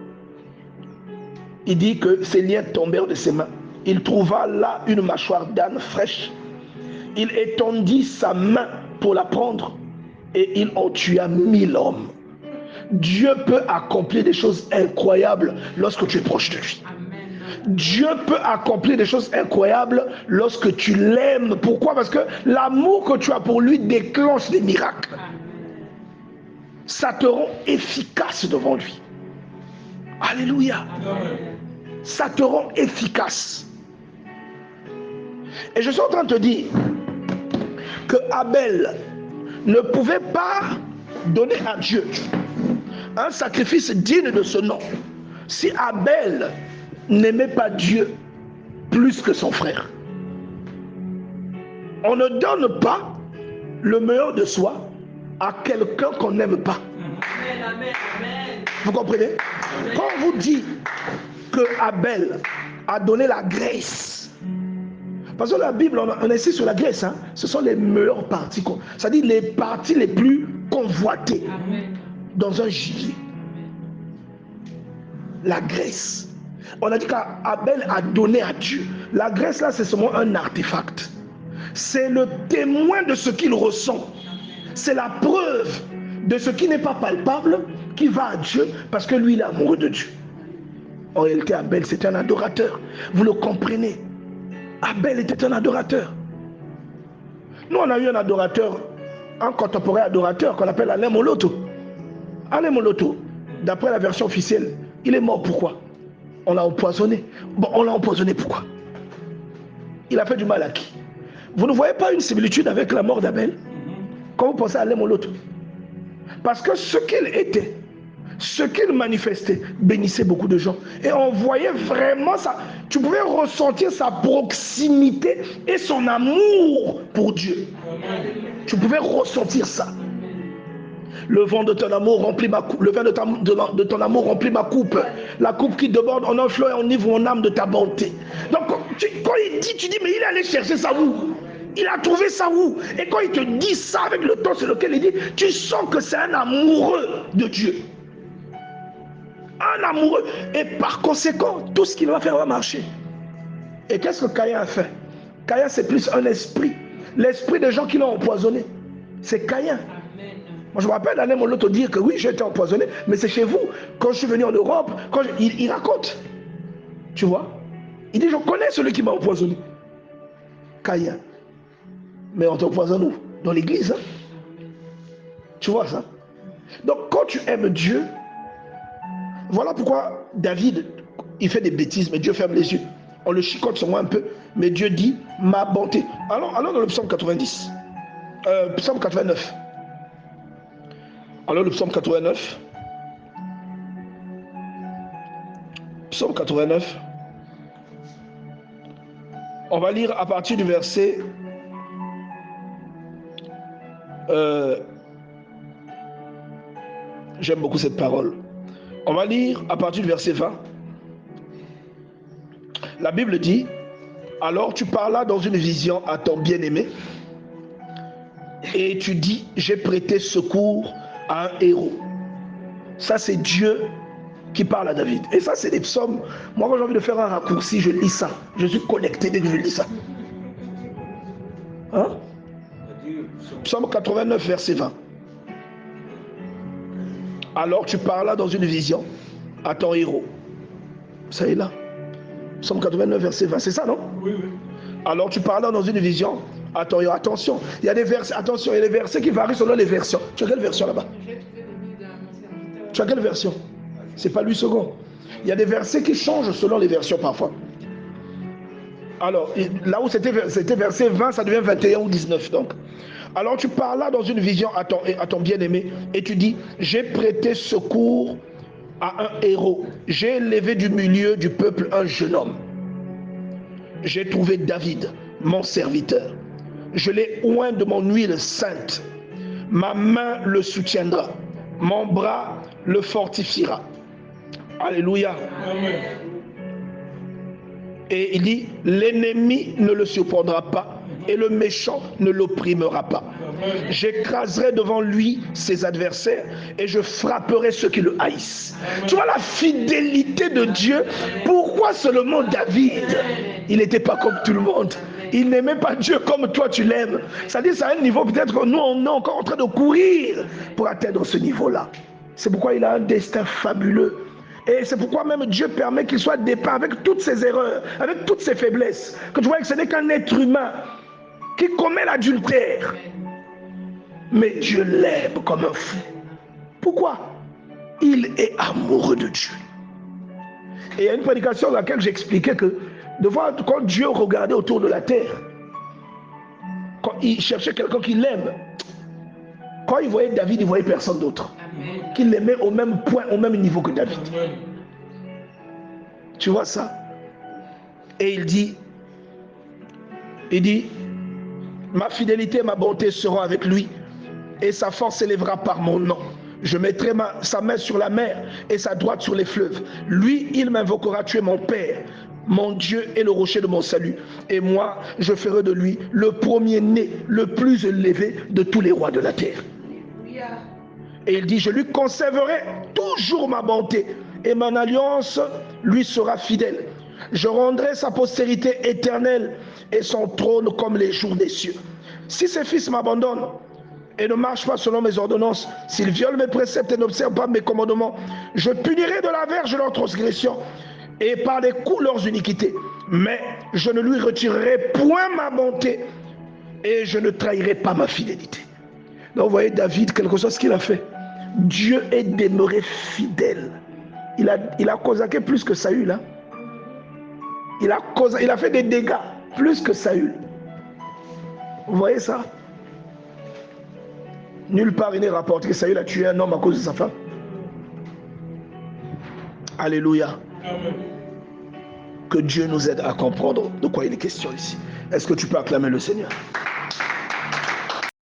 Speaker 2: Il dit que ses liens tombèrent de ses mains. Il trouva là une mâchoire d'âne fraîche. Il étendit sa main pour la prendre et il en tua 1000 hommes. Dieu peut accomplir des choses incroyables lorsque tu es proche de lui. Dieu peut accomplir des choses incroyables lorsque tu l'aimes. Pourquoi? Parce que l'amour que tu as pour lui déclenche des miracles. Ça te rend efficace devant lui. Alléluia. Ça te rend efficace. Et je suis en train de te dire que Abel ne pouvait pas donner à Dieu un sacrifice digne de ce nom si Abel n'aimait pas Dieu plus que son frère. On ne donne pas le meilleur de soi à quelqu'un qu'on n'aime pas. Vous comprenez? Quand on vous dit que Abel a donné la graisse, parce que la Bible, on insiste sur la graisse, hein, ce sont les meilleures parties, c'est-à-dire les parties les plus convoitées dans un gibier. La graisse. On a dit qu'Abel a donné à Dieu. La graisse là, c'est seulement un artefact. C'est le témoin de ce qu'il ressent. C'est la preuve de ce qui n'est pas palpable qui va à Dieu parce que lui il est amoureux de Dieu. En réalité, Abel c'était un adorateur. Vous le comprenez. Abel était un adorateur. Nous on a eu un adorateur, un contemporain adorateur qu'on appelle Alain Moloto. Alain Moloto, d'après la version officielle, il est mort pourquoi? On l'a empoisonné. Bon, on l'a empoisonné pourquoi? Il a fait du mal à qui? Vous ne voyez pas une similitude avec la mort d'Abel quand vous pensez à Alain Moloto? Parce que ce qu'il était, ce qu'il manifestait, bénissait beaucoup de gens. Et on voyait vraiment ça. Tu pouvais ressentir sa proximité et son amour pour Dieu. Tu pouvais ressentir ça. Le vent de ton amour remplit ma coupe. Le vin de ton amour remplit ma coupe. La coupe qui déborde en influe et enivre mon âme de ta bonté. Donc quand il dit, tu dis, mais il est allé chercher ça où? Il a trouvé ça où? Et quand il te dit ça avec le ton sur lequel il dit, tu sens que c'est un amoureux de Dieu. Un amoureux. Et par conséquent, tout ce qu'il va faire va marcher. Et qu'est-ce que Caïn a fait? Caïn, c'est plus un esprit. L'esprit des gens qui l'ont empoisonné. C'est Caïn. Moi, je me rappelle d'aller mon autre dire que oui, j'ai été empoisonné, mais c'est chez vous. Quand je suis venu en Europe, il raconte. Tu vois? Il dit, je connais celui qui m'a empoisonné. Caïn. Mais on t'empoisonne où? Dans l'église. Hein? Tu vois ça? Donc, quand tu aimes Dieu, voilà pourquoi David, il fait des bêtises, mais Dieu ferme les yeux. On le chicote sur moi un peu, mais Dieu dit, ma bonté. Allons dans le psaume 90. Psaume 89. Alors le psaume 89. Psaume 89. On va lire à partir du verset j'aime beaucoup cette parole. On va lire à partir du verset 20. La Bible dit, alors tu parlas dans une vision à ton bien-aimé et tu dis, j'ai prêté secours à un héros. Ça, c'est Dieu qui parle à David. Et ça, c'est des psaumes. Moi, quand j'ai envie de faire un raccourci, je lis ça. Je suis connecté dès que je lis ça. Hein? Psaume 89, verset 20. Alors tu parlas dans une vision à ton héros. Ça est là. Psaume 89, verset 20. C'est ça, non?
Speaker 3: Oui, oui.
Speaker 2: Alors tu parlas dans une vision à ton héros. Attention, il y a des versets, attention, il y a des versets qui varient selon les versions. Tu as quelle version là-bas? Tu as quelle version? C'est pas lui second. Il y a des versets qui changent selon les versions parfois. Alors, là où c'était verset 20, ça devient 21 ou 19 donc. Alors tu parlas dans une vision à ton bien-aimé et tu dis, j'ai prêté secours à un héros. J'ai élevé du milieu du peuple un jeune homme. J'ai trouvé David, mon serviteur. Je l'ai oint de mon huile sainte. Ma main le soutiendra. Mon bras le fortifiera. Alléluia.
Speaker 3: Amen.
Speaker 2: Et il dit, l'ennemi ne le surprendra pas et le méchant ne l'opprimera pas.
Speaker 3: Amen.
Speaker 2: J'écraserai devant lui ses adversaires et je frapperai ceux qui le haïssent.
Speaker 3: Amen.
Speaker 2: Tu vois la fidélité de Dieu. Pourquoi seulement David? Il n'était pas comme tout le monde. Il n'aimait pas Dieu comme toi tu l'aimes. C'est-à-dire c'est à un niveau peut-être que nous on est encore en train de courir pour atteindre ce niveau-là. C'est pourquoi il a un destin fabuleux. Et c'est pourquoi même Dieu permet qu'il soit dépeint avec toutes ses erreurs, avec toutes ses faiblesses. Que tu vois que ce n'est qu'un être humain qui commet l'adultère. Mais Dieu l'aime comme un fou. Pourquoi? Il est amoureux de Dieu. Et il y a une prédication dans laquelle j'expliquais que de voir quand Dieu regardait autour de la terre, quand il cherchait quelqu'un qui l'aime, quand il voyait David, il voyait personne d'autre. Qu'il l'aimait au même point, au même niveau que David.
Speaker 3: Amen.
Speaker 2: Tu vois ça? Et il dit, ma fidélité et ma bonté seront avec lui, et sa force s'élèvera par mon nom. Je mettrai sa main sur la mer et sa droite sur les fleuves. Lui, il m'invoquera, tu es mon Père, mon Dieu est le rocher de mon salut. Et moi, je ferai de lui le premier-né, le plus élevé de tous les rois de la terre. Et il dit, je lui conserverai toujours ma bonté et mon alliance lui sera fidèle. Je rendrai sa postérité éternelle et son trône comme les jours des cieux. Si ses fils m'abandonnent et ne marchent pas selon mes ordonnances, s'ils violent mes préceptes et n'observent pas mes commandements, je punirai de la verge leurs transgressions et par des coups leurs iniquités. Mais je ne lui retirerai point ma bonté et je ne trahirai pas ma fidélité. Donc vous voyez David, quelque chose qu'il a fait. Dieu est demeuré fidèle. Il a causaqué plus que Saül. Hein? Il a fait des dégâts plus que Saül. Vous voyez ça? Nulle part il n'est rapporté que Saül a tué un homme à cause de sa femme. Alléluia.
Speaker 3: Amen.
Speaker 2: Que Dieu nous aide à comprendre de quoi il est question ici. Est-ce que tu peux acclamer le Seigneur?